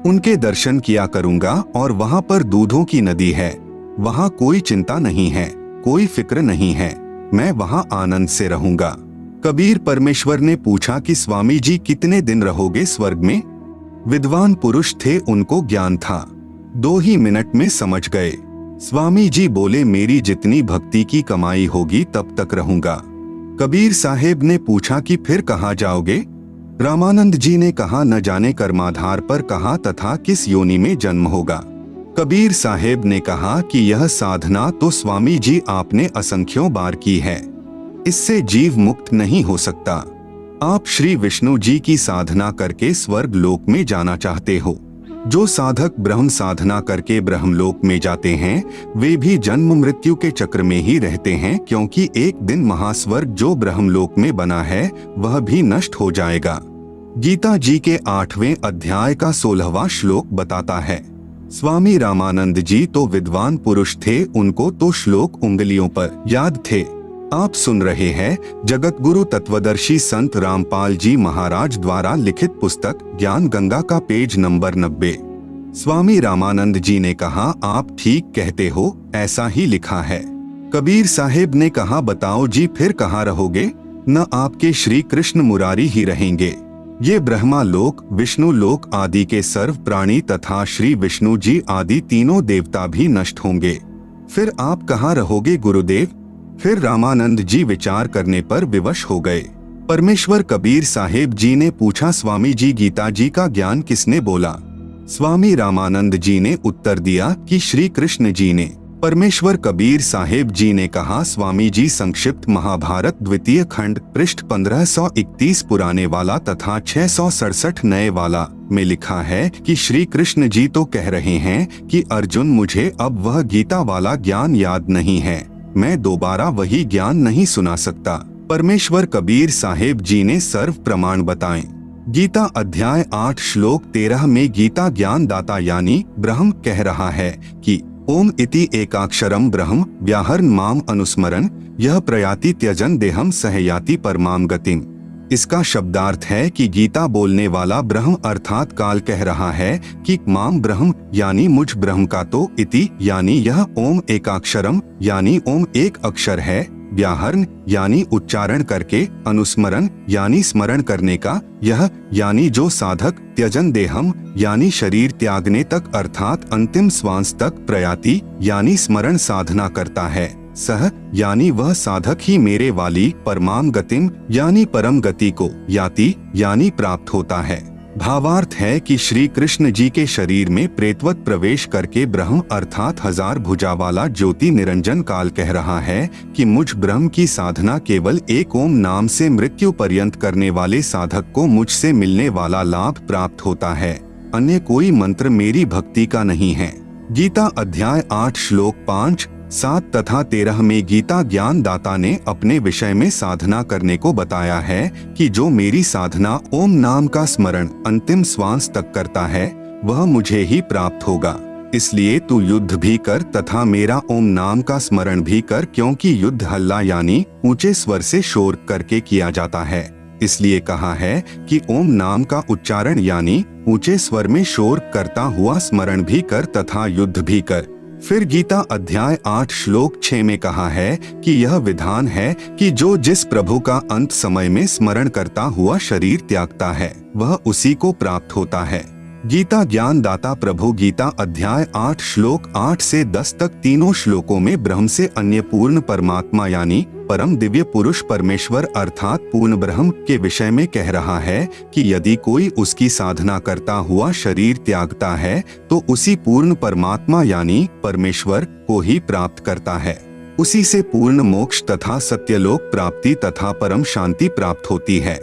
उनके दर्शन किया करूंगा और वहाँ पर दूधों की नदी है, वहाँ कोई चिंता नहीं है, कोई फिक्र नहीं है, मैं वहाँ आनंद से रहूंगा। कबीर परमेश्वर ने पूछा कि स्वामी जी कितने दिन रहोगे स्वर्ग में। विद्वान पुरुष थे, उनको ज्ञान था, 2 ही मिनट में समझ गए। स्वामी जी बोले मेरी जितनी भक्ति की कमाई होगी तब तक रहूंगा। कबीर साहेब ने पूछा कि फिर कहाँ जाओगे। रामानंद जी ने कहा न जाने कर्माधार पर कहाँ तथा किस योनि में जन्म होगा। कबीर साहेब ने कहा कि यह साधना तो स्वामी जी आपने असंख्यों बार की है, इससे जीव मुक्त नहीं हो सकता। आप श्री विष्णु जी की साधना करके स्वर्ग लोक में जाना चाहते हो। जो साधक ब्रह्म साधना करके ब्रह्मलोक में जाते हैं वे भी जन्म मृत्यु के चक्र में ही रहते हैं, क्योंकि एक दिन महास्वर्ग जो ब्रह्मलोक में बना है वह भी नष्ट हो जाएगा। गीता जी के 8वें अध्याय का 16वां श्लोक बताता है। स्वामी रामानंद जी तो विद्वान पुरुष थे, उनको तो श्लोक उंगलियों पर याद थे। आप सुन रहे हैं जगत गुरु तत्वदर्शी संत रामपाल जी महाराज द्वारा लिखित पुस्तक ज्ञान गंगा का पेज नंबर 90। स्वामी रामानंद जी ने कहा आप ठीक कहते हो, ऐसा ही लिखा है। कबीर साहेब ने कहा बताओ जी फिर कहाँ रहोगे। न आपके श्री कृष्ण मुरारी ही रहेंगे, ये ब्रह्मा लोक विष्णु लोक आदि के सर्व प्राणी तथा श्री विष्णु जी आदि तीनों देवता भी नष्ट होंगे, फिर आप कहाँ रहोगे गुरुदेव। फिर रामानंद जी विचार करने पर विवश हो गए। परमेश्वर कबीर साहेब जी ने पूछा स्वामी जी गीता जी का ज्ञान किसने बोला। स्वामी रामानंद जी ने उत्तर दिया कि श्री कृष्ण जी ने। परमेश्वर कबीर साहेब जी ने कहा स्वामी जी संक्षिप्त महाभारत द्वितीय खंड पृष्ठ 1531 पुराने वाला तथा 667 नए वाला में लिखा है कि श्री कृष्ण जी तो कह रहे हैं कि अर्जुन मुझे अब वह गीता वाला ज्ञान याद नहीं है, मैं दोबारा वही ज्ञान नहीं सुना सकता। परमेश्वर कबीर साहेब जी ने सर्व प्रमाण बताएं। गीता अध्याय 8 श्लोक 13 में गीता ज्ञान दाता यानी ब्रह्म कह रहा है कि ओम इति एकाक्षरम ब्रह्म व्याहरण माम अनुस्मरण यह प्रयाति त्यजन देहम सहयाति परमाम गतिम। इसका शब्दार्थ है कि गीता बोलने वाला ब्रह्म अर्थात काल कह रहा है कि माम ब्रह्म यानी मुझ ब्रह्म का तो इति यानी यह ओम एकाक्षरम यानी ओम एक अक्षर है, व्याहरण यानी उच्चारण करके, अनुस्मरण यानी स्मरण करने का, यह यानी जो साधक, त्यजन देहम यानी शरीर त्यागने तक अर्थात अंतिम श्वास तक, प्रयाति यानी स्मरण साधना करता है, सह यानी वह साधक ही मेरे वाली, परमाम गतिम यानी परम गति को, याति यानी प्राप्त होता है। भावार्थ है कि श्री कृष्ण जी के शरीर में प्रेतवत प्रवेश करके ब्रह्म अर्थात हजार भुजा वाला ज्योति निरंजन काल कह रहा है कि मुझ ब्रह्म की साधना केवल एक ओम नाम से मृत्यु पर्यंत करने वाले साधक को मुझसे मिलने वाला लाभ प्राप्त होता है, अन्य कोई मंत्र मेरी भक्ति का नहीं है। गीता अध्याय 8 श्लोक 5, 7 तथा 13 में गीता ज्ञान दाता ने अपने विषय में साधना करने को बताया है कि जो मेरी साधना ओम नाम का स्मरण अंतिम श्वास तक करता है वह मुझे ही प्राप्त होगा। इसलिए तू युद्ध भी कर तथा मेरा ओम नाम का स्मरण भी कर, क्योंकि युद्ध हल्ला यानी ऊंचे स्वर से शोर करके किया जाता है। इसलिए कहा है कि ओम नाम का उच्चारण यानी ऊंचे स्वर में शोर करता हुआ स्मरण भी कर तथा युद्ध भी कर। फिर गीता अध्याय 8 श्लोक 6 में कहा है कि यह विधान है कि जो जिस प्रभु का अंत समय में स्मरण करता हुआ शरीर त्यागता है वह उसी को प्राप्त होता है। गीता ज्ञान दाता प्रभु गीता अध्याय 8 श्लोक 8 से 10 तक तीनों श्लोकों में ब्रह्म से अन्य पूर्ण परमात्मा यानी परम दिव्य पुरुष परमेश्वर अर्थात पूर्ण ब्रह्म के विषय में कह रहा है कि यदि कोई उसकी साधना करता हुआ शरीर त्यागता है तो उसी पूर्ण परमात्मा यानी परमेश्वर को ही प्राप्त करता है। उसी से पूर्ण मोक्ष तथा सत्यलोक प्राप्ति तथा परम शांति प्राप्त होती है।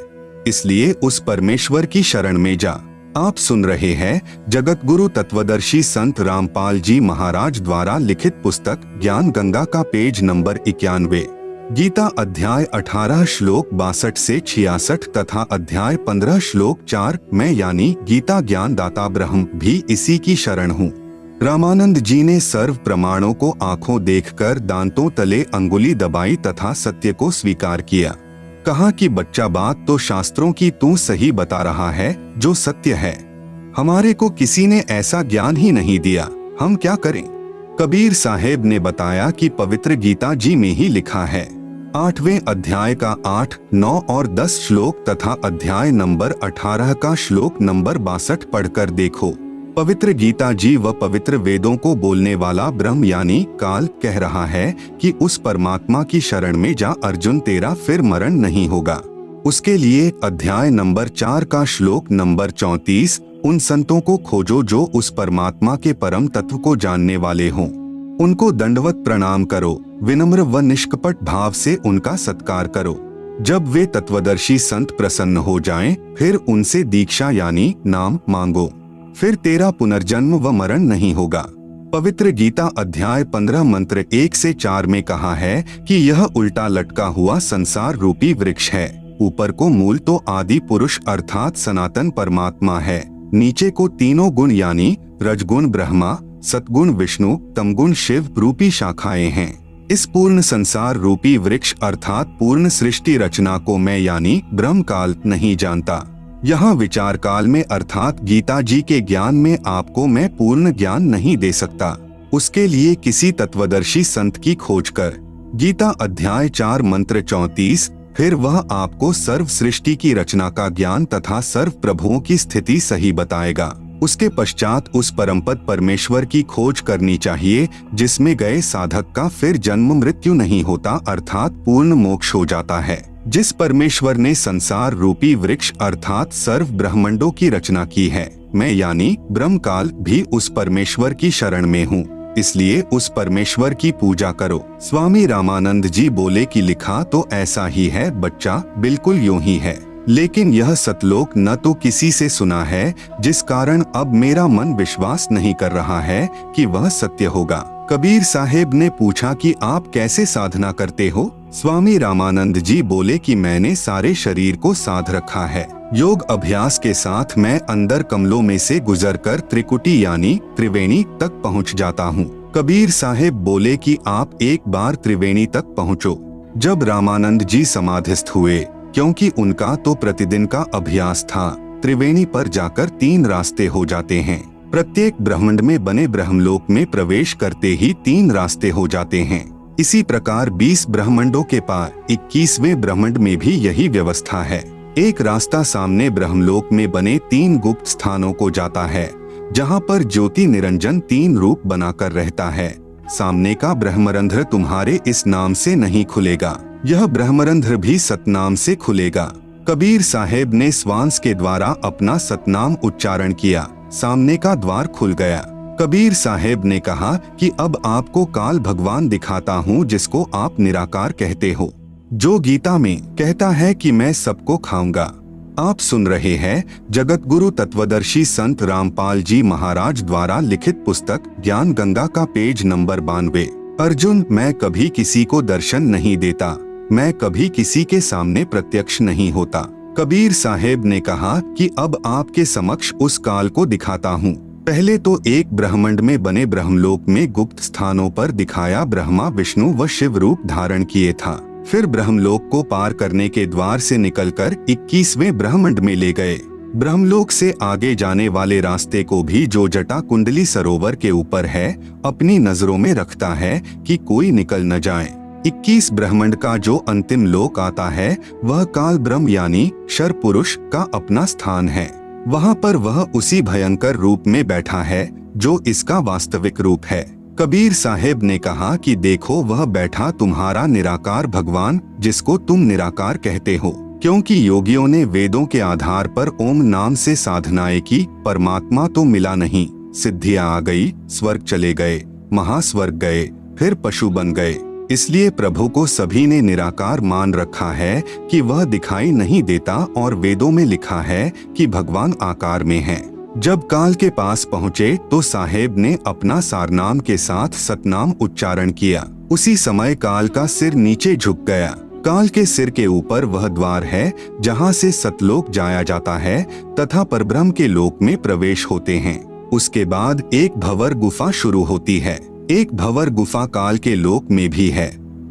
इसलिए उस परमेश्वर की शरण में जा। आप सुन रहे हैं जगत गुरु तत्वदर्शी संत रामपाल जी महाराज द्वारा लिखित पुस्तक ज्ञान गंगा का पेज नंबर 91। गीता अध्याय 18 श्लोक 62 से 66 तथा अध्याय 15 श्लोक 4 मैं यानी गीता ज्ञान दाता ब्रह्म भी इसी की शरण हूँ। रामानंद जी ने सर्व प्रमाणों को आंखों देखकर दांतों तले अंगुली दबाई तथा सत्य को स्वीकार किया। कहा कि बच्चा बात तो शास्त्रों की तू सही बता रहा है जो सत्य है, हमारे को किसी ने ऐसा ज्ञान ही नहीं दिया, हम क्या करें। कबीर साहेब ने बताया कि पवित्र गीता जी में ही लिखा है। 8वें अध्याय का 8, 9 और 10 श्लोक तथा अध्याय नंबर 18 का श्लोक नंबर 62 पढ़कर देखो। पवित्र गीता जी व पवित्र वेदों को बोलने वाला ब्रह्म यानी काल कह रहा है कि उस परमात्मा की शरण में जा अर्जुन, तेरा फिर मरण नहीं होगा। उसके लिए अध्याय नंबर 4 का श्लोक नंबर 34 उन संतों को खोजो जो उस परमात्मा के परम तत्व को जानने वाले हों, उनको दंडवत प्रणाम करो, विनम्र व निष्कपट भाव से उनका सत्कार करो। जब वे तत्वदर्शी संत प्रसन्न हो जाएं, फिर उनसे दीक्षा यानी नाम मांगो, फिर तेरा पुनर्जन्म व मरण नहीं होगा। पवित्र गीता अध्याय 15 मंत्र 1 से 4 में कहा है कि यह उल्टा लटका हुआ संसार रूपी वृक्ष है। ऊपर को मूल तो आदि पुरुष अर्थात सनातन परमात्मा है, नीचे को तीनों गुण यानी रजगुण ब्रह्मा, सतगुण विष्णु, तमगुण शिव रूपी शाखाएं हैं। इस पूर्ण संसार रूपी वृक्ष अर्थात पूर्ण सृष्टि रचना को मैं यानी ब्रह्म काल नहीं जानता। यहाँ विचार काल में अर्थात गीता जी के ज्ञान में आपको मैं पूर्ण ज्ञान नहीं दे सकता। उसके लिए किसी तत्वदर्शी संत की खोज कर। गीता अध्याय 4 मंत्र 34 फिर वह आपको सर्व सृष्टि की रचना का ज्ञान तथा सर्व प्रभुओं की स्थिति सही बताएगा। उसके पश्चात उस परमपद परमेश्वर की खोज करनी चाहिए जिसमें गए साधक का फिर जन्म मृत्यु नहीं होता अर्थात पूर्ण मोक्ष हो जाता है। जिस परमेश्वर ने संसार रूपी वृक्ष अर्थात सर्व ब्रह्मांडों की रचना की है, मैं यानी ब्रह्म काल भी उस परमेश्वर की शरण में हूँ, इसलिए उस परमेश्वर की पूजा करो। स्वामी रामानंद जी बोले कि लिखा तो ऐसा ही है बच्चा, बिल्कुल यूं ही है, लेकिन यह सतलोक न तो किसी से सुना है, जिस कारण अब मेरा मन विश्वास नहीं कर रहा है कि वह सत्य होगा। कबीर साहेब ने पूछा कि आप कैसे साधना करते हो? स्वामी रामानंद जी बोले कि मैंने सारे शरीर को साध रखा है। योग अभ्यास के साथ मैं अंदर कमलों में से गुजरकर त्रिकुटी यानी त्रिवेणी तक पहुंच जाता हूँ। कबीर साहेब बोले कि आप एक बार त्रिवेणी तक पहुँचो। जब रामानंद जी समाधिस्थ हुए, क्योंकि उनका तो प्रतिदिन का अभ्यास था, त्रिवेणी पर जाकर 3 रास्ते हो जाते हैं। प्रत्येक ब्रह्मांड में बने ब्रह्मलोक में प्रवेश करते ही 3 रास्ते हो जाते हैं। इसी प्रकार 20 ब्रह्मांडों के पार 21वें ब्रह्मांड में भी यही व्यवस्था है। एक रास्ता सामने ब्रह्मलोक में बने 3 गुप्त स्थानों को जाता है, जहाँ पर ज्योति निरंजन 3 रूप बनाकर रहता है। सामने का ब्रह्मरंध्र तुम्हारे इस नाम से नहीं खुलेगा, यह ब्रह्मरंध्र भी सतनाम से खुलेगा। कबीर साहेब ने श्वास के द्वारा अपना सतनाम उच्चारण किया, सामने का द्वार खुल गया। कबीर साहेब ने कहा कि अब आपको काल भगवान दिखाता हूँ, जिसको आप निराकार कहते हो, जो गीता में कहता है कि मैं सबको खाऊंगा। आप सुन रहे हैं जगत गुरु तत्वदर्शी संत रामपाल जी महाराज द्वारा लिखित पुस्तक ज्ञान गंगा का पेज नंबर 92। अर्जुन, मैं कभी किसी को दर्शन नहीं देता, मैं कभी किसी के सामने प्रत्यक्ष नहीं होता। कबीर साहेब ने कहा कि अब आपके समक्ष उस काल को दिखाता हूँ। पहले तो एक ब्रह्मांड में बने ब्रह्मलोक में गुप्त स्थानों पर दिखाया, ब्रह्मा विष्णु व शिव रूप धारण किए था। फिर ब्रह्मलोक को पार करने के द्वार से निकलकर 21वें ब्रह्मांड में ले गए। ब्रह्मलोक से आगे जाने वाले रास्ते को भी, जो जटा कुंडली सरोवर के ऊपर है, अपनी नजरों में रखता है कि कोई निकल न जाए। 21 ब्रह्मांड का जो अंतिम लोक आता है, वह काल ब्रह्म यानी शर पुरुष का अपना स्थान है। वहाँ पर वह उसी भयंकर रूप में बैठा है जो इसका वास्तविक रूप है। कबीर साहेब ने कहा कि देखो, वह बैठा तुम्हारा निराकार भगवान, जिसको तुम निराकार कहते हो, क्योंकि योगियों ने वेदों के आधार पर ओम नाम से साधनाएं की, परमात्मा तो मिला नहीं, सिद्धियां आ गई, स्वर्ग चले गए, महास्वर्ग गए, फिर पशु बन गए। इसलिए प्रभु को सभी ने निराकार मान रखा है कि वह दिखाई नहीं देता, और वेदों में लिखा है कि भगवान आकार में है। जब काल के पास पहुँचे तो साहेब ने अपना सारनाम के साथ सतनाम उच्चारण किया। उसी समय काल का सिर नीचे झुक गया। काल के सिर के ऊपर वह द्वार है जहाँ से सतलोक जाया जाता है तथा परब्रह्म के लोक में प्रवेश होते हैं। उसके बाद एक भंवर गुफा शुरू होती है। एक भंवर गुफा काल के लोक में भी है।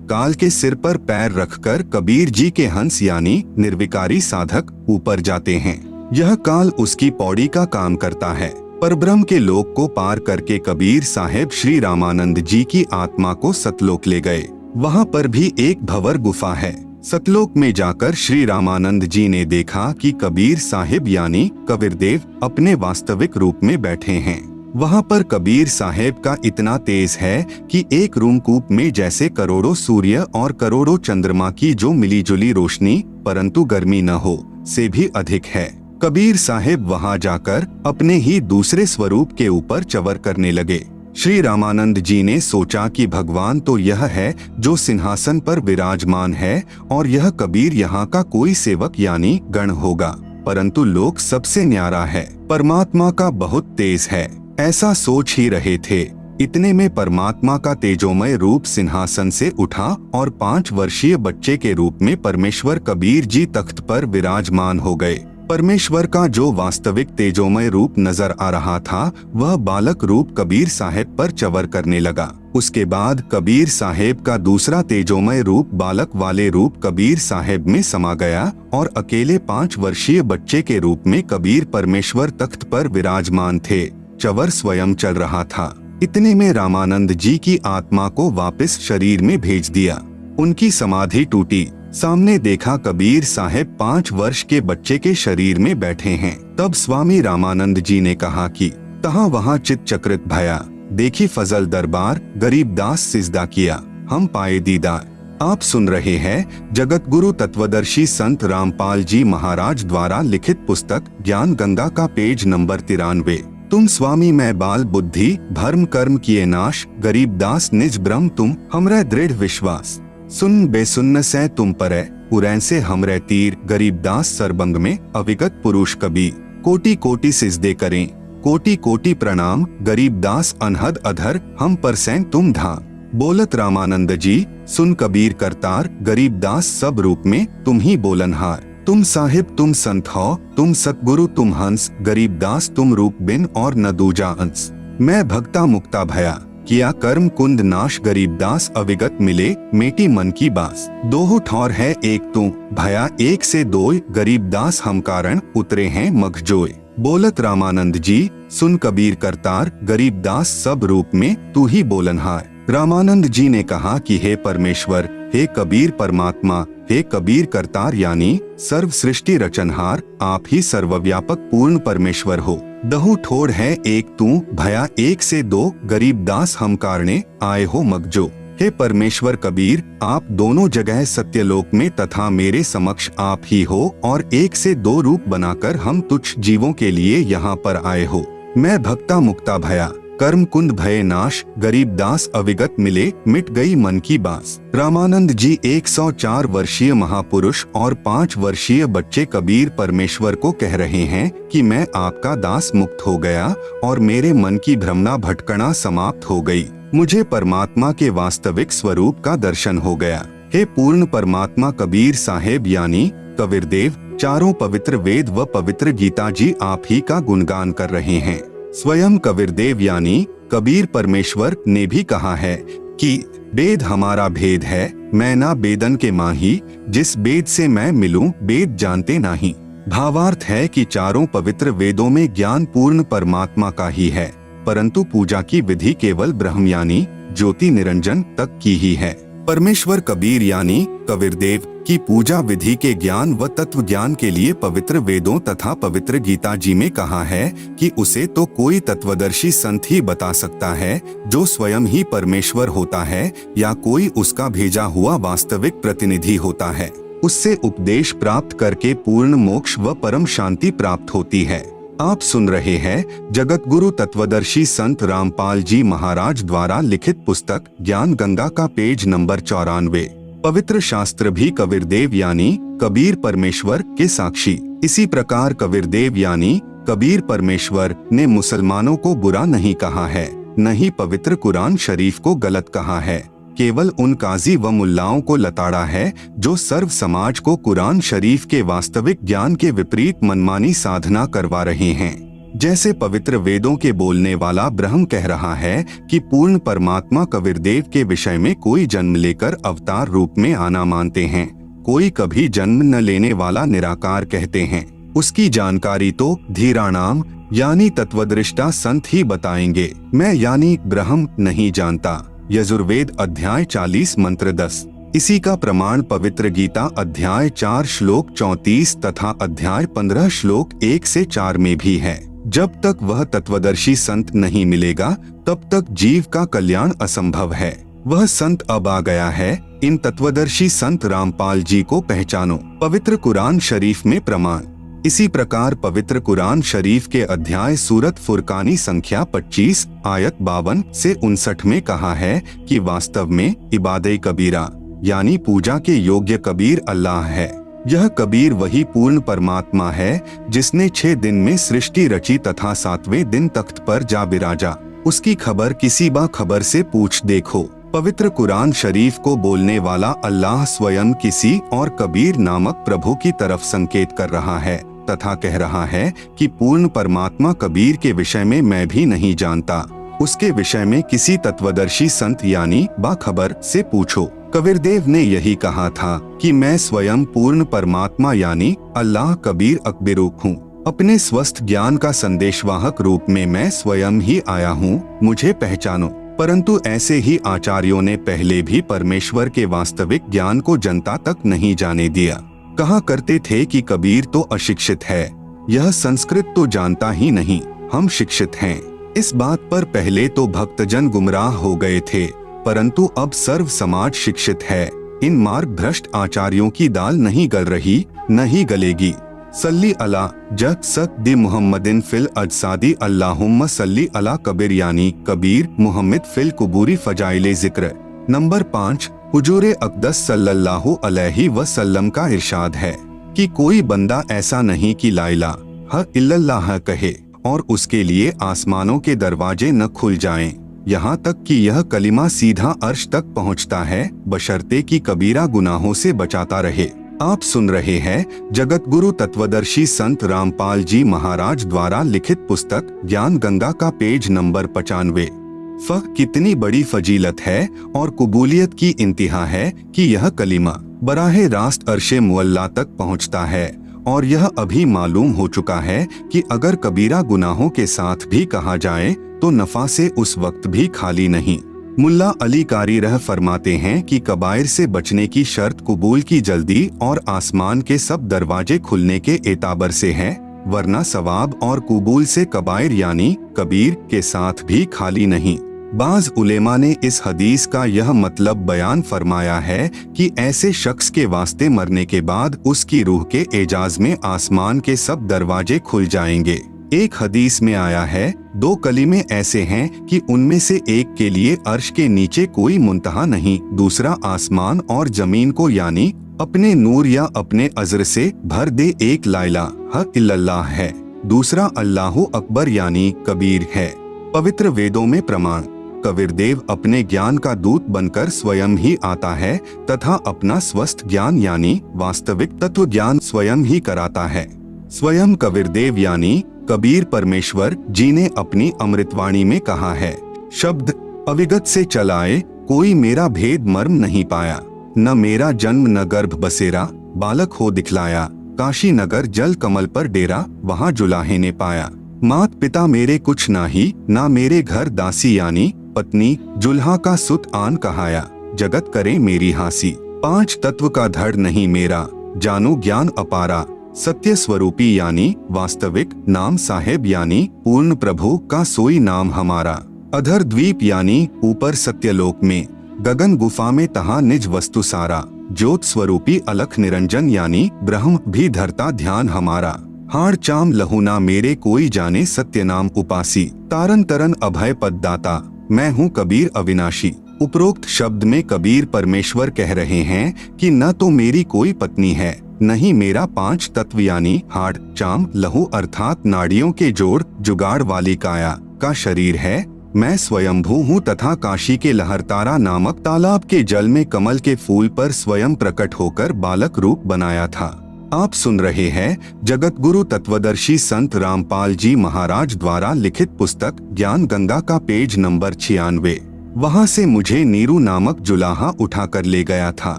काल के सिर पर पैर रखकर कबीर जी के हंस यानी निर्विकारी साधक ऊपर जाते हैं। यह काल उसकी पौड़ी का काम करता है। परब्रह्म के लोक को पार करके कबीर साहेब श्री रामानंद जी की आत्मा को सतलोक ले गए। वहाँ पर भी एक भंवर गुफा है। सतलोक में जाकर श्री रामानंद जी ने देखा कि कबीर साहिब यानी कबीरदेव अपने वास्तविक रूप में बैठे हैं। वहाँ पर कबीर साहेब का इतना तेज है कि एक रूमकूप में जैसे करोड़ों सूर्य और करोड़ों चंद्रमा की जो मिलीजुली रोशनी परंतु गर्मी न हो से भी अधिक है। कबीर साहेब वहाँ जाकर अपने ही दूसरे स्वरूप के ऊपर चवर करने लगे। श्री रामानंद जी ने सोचा कि भगवान तो यह है जो सिंहासन पर विराजमान है और यह कबीर यहाँ का कोई सेवक यानी गण होगा, परंतु लोक सबसे न्यारा है, परमात्मा का बहुत तेज है, ऐसा सोच ही रहे थे। इतने में परमात्मा का तेजोमय रूप सिंहासन से उठा और 5 वर्षीय बच्चे के रूप में परमेश्वर कबीर जी तख्त पर विराजमान हो गए। परमेश्वर का जो वास्तविक तेजोमय रूप नजर आ रहा था, वह बालक रूप कबीर साहेब पर चवर करने लगा। उसके बाद कबीर साहेब का दूसरा तेजोमय रूप बालक वाले रूप कबीर साहेब में समा गया और अकेले 5 वर्षीय बच्चे के रूप में कबीर परमेश्वर तख्त पर विराजमान थे। चवर स्वयं चल रहा था। इतने में रामानंद जी की आत्मा को वापस शरीर में भेज दिया। उनकी समाधि टूटी। सामने देखा कबीर साहेब 5 वर्ष के बच्चे के शरीर में बैठे हैं। तब स्वामी रामानंद जी ने कहा कि तहाँ वहाँ चित चक्रित भया, देखी फजल दरबार, गरीबदास सिजदा किया, हम पाए दीदार। आप सुन रहे हैं जगत गुरु तत्वदर्शी संत रामपाल जी महाराज द्वारा लिखित पुस्तक ज्ञान गंगा का पेज नंबर 93। तुम स्वामी मैं बाल बुद्धि भर्म कर्म किए नाश, गरीबदास निज ब्रह्म तुम हमरे दृढ़ विश्वास। सुन बेसुन्न से तुम परै उरै से हमरे तीर, गरीबदास सरबंग में अविगत पुरुष कबीर। कोटि कोटि सिजदे करें, कोटि कोटि प्रणाम, गरीबदास अनहद अधर हम पर सैं तुम धाम। बोलत रामानंद जी सुन कबीर करतार, गरीबदास सब रूप में तुम ही बोलनहार। तुम साहिब तुम संत हो, तुम सतगुरु तुम हंस, गरीबदास तुम रूप बिन और न दूजा अंस। मैं भक्ता मुक्ता भया, किया कर्म कुंद नाश गरीबदास अविगत मिले मेटी मन की बास। दोहु ठौर है एक तू भया एक से दोय गरीबदास हम कारण उतरे हैं मखजोय। बोलत रामानंद जी सुन कबीर करतार गरीबदास सब रूप में तू ही बोलनहार। रामानंद जी ने कहा कि हे परमेश्वर, हे कबीर परमात्मा, हे कबीर करतार यानी सर्व सृष्टि रचनहार, आप ही सर्वव्यापक पूर्ण परमेश्वर हो। दहु ठोर है एक तू भया एक से दो गरीबदास हम कारणे आए हो मगजो। हे परमेश्वर कबीर, आप दोनों जगह सत्यलोक में तथा मेरे समक्ष आप ही हो और एक से दो रूप बनाकर हम तुच्छ जीवों के लिए यहाँ पर आए हो। मैं भक्ता मुक्ता भया कर्म कुंद भय नाश गरीबदास अविगत मिले मिट गई मन की बास। रामानंद जी 104 वर्षीय महापुरुष और 5 वर्षीय बच्चे कबीर परमेश्वर को कह रहे हैं कि मैं आपका दास मुक्त हो गया और मेरे मन की भ्रमणा भटकना समाप्त हो गई। मुझे परमात्मा के वास्तविक स्वरूप का दर्शन हो गया। हे पूर्ण परमात्मा कबीर साहेब यानी कबीरदेव, चारों पवित्र वेद व पवित्र गीता जी आप ही का गुणगान कर रहे हैं। स्वयं कबीरदेव यानी कबीर परमेश्वर ने भी कहा है कि वेद हमारा भेद है, मैं ना बेदन के माही, जिस वेद से मैं मिलूं वेद जानते नहीं। भावार्थ है कि चारों पवित्र वेदों में ज्ञान पूर्ण परमात्मा का ही है, परंतु पूजा की विधि केवल ब्रह्म यानी ज्योति निरंजन तक की ही है। परमेश्वर कबीर यानी कबीरदेव की पूजा विधि के ज्ञान व तत्व ज्ञान के लिए पवित्र वेदों तथा पवित्र गीता जी में कहा है कि उसे तो कोई तत्वदर्शी संत ही बता सकता है जो स्वयं ही परमेश्वर होता है या कोई उसका भेजा हुआ वास्तविक प्रतिनिधि होता है। उससे उपदेश प्राप्त करके पूर्ण मोक्ष व परम शांति प्राप्त होती है। आप सुन रहे हैं जगत गुरु तत्वदर्शी संत रामपाल जी महाराज द्वारा लिखित पुस्तक ज्ञान गंगा का पेज नंबर 94। पवित्र शास्त्र भी कबीरदेव यानी कबीर परमेश्वर के साक्षी। इसी प्रकार कबीरदेव यानी कबीर परमेश्वर ने मुसलमानों को बुरा नहीं कहा है, न ही पवित्र कुरान शरीफ को गलत कहा है। केवल उन काजी व मुल्लाओं को लताड़ा है जो सर्व समाज को कुरान शरीफ के वास्तविक ज्ञान के विपरीत मनमानी साधना करवा रहे हैं। जैसे पवित्र वेदों के बोलने वाला ब्रह्म कह रहा है कि पूर्ण परमात्मा कबीरदेव के विषय में कोई जन्म लेकर अवतार रूप में आना मानते हैं, कोई कभी जन्म न लेने वाला निराकार कहते हैं। उसकी जानकारी तो धीराणाम यानी तत्वदृष्टा संत ही बताएंगे। मैं यानी ब्रह्म नहीं जानता। यजुर्वेद अध्याय 40 मंत्र 10। इसी का प्रमाण पवित्र गीता अध्याय 4 श्लोक 34 तथा अध्याय 15 श्लोक 1 से 4 में भी है। जब तक वह तत्वदर्शी संत नहीं मिलेगा तब तक जीव का कल्याण असंभव है। वह संत अब आ गया है। इन तत्वदर्शी संत रामपाल जी को पहचानो। पवित्र कुरान शरीफ में प्रमाण। इसी प्रकार पवित्र कुरान शरीफ के अध्याय सूरत फुरकानी संख्या 25 आयत 52 से 59 में कहा है कि वास्तव में इबादे कबीरा यानी पूजा के योग्य कबीर अल्लाह है। यह कबीर वही पूर्ण परमात्मा है जिसने 6 दिन में सृष्टि रची तथा 7वें दिन तख्त पर जा विराजा। उसकी खबर किसी बा खबर से पूछ देखो। पवित्र कुरान शरीफ को बोलने वाला अल्लाह स्वयं किसी और कबीर नामक प्रभु की तरफ संकेत कर रहा है तथा कह रहा है कि पूर्ण परमात्मा कबीर के विषय में मैं भी नहीं जानता। उसके विषय में किसी तत्वदर्शी संत यानी बाखबर से पूछो। कबीरदेव ने यही कहा था कि मैं स्वयं पूर्ण परमात्मा यानी अल्लाह कबीर अकबरूक हूँ। अपने स्वस्थ ज्ञान का संदेशवाहक रूप में मैं स्वयं ही आया हूँ, मुझे पहचानो। परंतु ऐसे ही आचार्यों ने पहले भी परमेश्वर के वास्तविक ज्ञान को जनता तक नहीं जाने दिया। कहा करते थे कि कबीर तो अशिक्षित है, यह संस्कृत तो जानता ही नहीं, हम शिक्षित हैं। इस बात पर पहले तो भक्तजन गुमराह हो गए थे, परंतु अब सर्व समाज शिक्षित है। इन मार्ग भ्रष्ट आचार्यों की दाल नहीं गल रही, न ही गलेगी। सल्ली अला जग सक दी मुहम्मदिन फिल अजसादी अल्लाहुम्मा सल्ली अला कबीर यानी कबीर मुहम्मद फिल कुबूरी फजाइले जिक्र। नंबर 5 हुजूरे अक़दस सल्लल्लाहु अलैहि वसल्लम का इरशाद है कि कोई बंदा ऐसा नहीं कि ला इलाहा इल्लल्लाह कहे और उसके लिए आसमानों के दरवाजे न खुल जाएं, यहाँ तक कि यह कलिमा सीधा अर्श तक पहुँचता है, बशर्ते कि कबीरा गुनाहों से बचाता रहे। आप सुन रहे हैं जगत गुरु तत्वदर्शी संत रामपाल जी महाराज द्वारा लिखित पुस्तक ज्ञान गंगा का पेज नंबर 95। फ कितनी बड़ी फजीलत है और कबूलियत की इंतहा है कि यह कलीमा बराहे रास्त अर्शे मुअल्ला तक पहुंचता है, और यह अभी मालूम हो चुका है कि अगर कबीरा गुनाहों के साथ भी कहा जाए तो नफा से उस वक्त भी खाली नहीं। मुल्ला अली कारी रह फरमाते हैं कि कबायर से बचने की शर्त कबूल की जल्दी और आसमान के सब दरवाजे खुलने के एताबर से है, वरना सवाब और कबूल से कबायर यानी कबीर के साथ भी खाली नहीं। बाज उलेमा ने इस हदीस का यह मतलब बयान फरमाया है कि ऐसे शख्स के वास्ते मरने के बाद उसकी रूह के एजाज में आसमान के सब दरवाजे खुल जाएंगे। एक हदीस में आया है, 2 कलीमे ऐसे हैं कि उनमें से एक के लिए अर्श के नीचे कोई मुंतहा नहीं, दूसरा आसमान और जमीन को यानी अपने नूर या अपने अज़र से भर दे। एक ला इलाहा इल्लल्लाह है, दूसरा अल्लाहु अकबर यानी कबीर है। पवित्र वेदों में प्रमाण, कबीरदेव अपने ज्ञान का दूत बनकर स्वयं ही आता है तथा अपना स्वस्थ ज्ञान यानी वास्तविक तत्व ज्ञान स्वयं ही कराता है। स्वयं कबीरदेव यानी कबीर परमेश्वर जी ने अपनी अमृतवाणी में कहा है, शब्द अविगत से चलाए कोई मेरा भेद मर्म नहीं पाया, न मेरा जन्म न गर्भ बसेरा, बालक हो दिखलाया, काशी नगर जल कमल पर डेरा, वहाँ जुलाहे ने पाया। मात पिता मेरे कुछ नाही, ना मेरे घर दासी यानी पत्नी, जुल्हा का सुत आन कहाया, जगत करे मेरी हासी। 5 तत्व का धड़ नहीं मेरा, जानो ज्ञान अपारा, सत्य स्वरूपी यानी वास्तविक, नाम साहेब यानी पूर्ण प्रभु का सोई नाम हमारा। अधर द्वीप यानी ऊपर सत्यलोक में, गगन गुफा में तहा निज वस्तु सारा, ज्योत स्वरूपी अलख निरंजन यानी ब्रह्म भी धरता ध्यान हमारा। हाड़ चाम लहुना मेरे कोई जाने सत्य नाम उपासी, तारन तरन अभय पद दाता, मैं हूँ कबीर अविनाशी। उपरोक्त शब्द में कबीर परमेश्वर कह रहे हैं कि न तो मेरी कोई पत्नी है, नहीं मेरा 5 तत्व यानी हाड़ चाम लहू अर्थात नाड़ियों के जोड़ जुगाड़ वाली काया का शरीर है। मैं स्वयंभू हूँ तथा काशी के लहरतारा नामक तालाब के जल में कमल के फूल पर स्वयं प्रकट होकर बालक रूप बनाया था। आप सुन रहे हैं जगत गुरु तत्वदर्शी संत रामपाल जी महाराज द्वारा लिखित पुस्तक ज्ञान गंगा का पेज नंबर 96। वहाँ से मुझे नीरू नामक जुलाहा उठाकर ले गया था,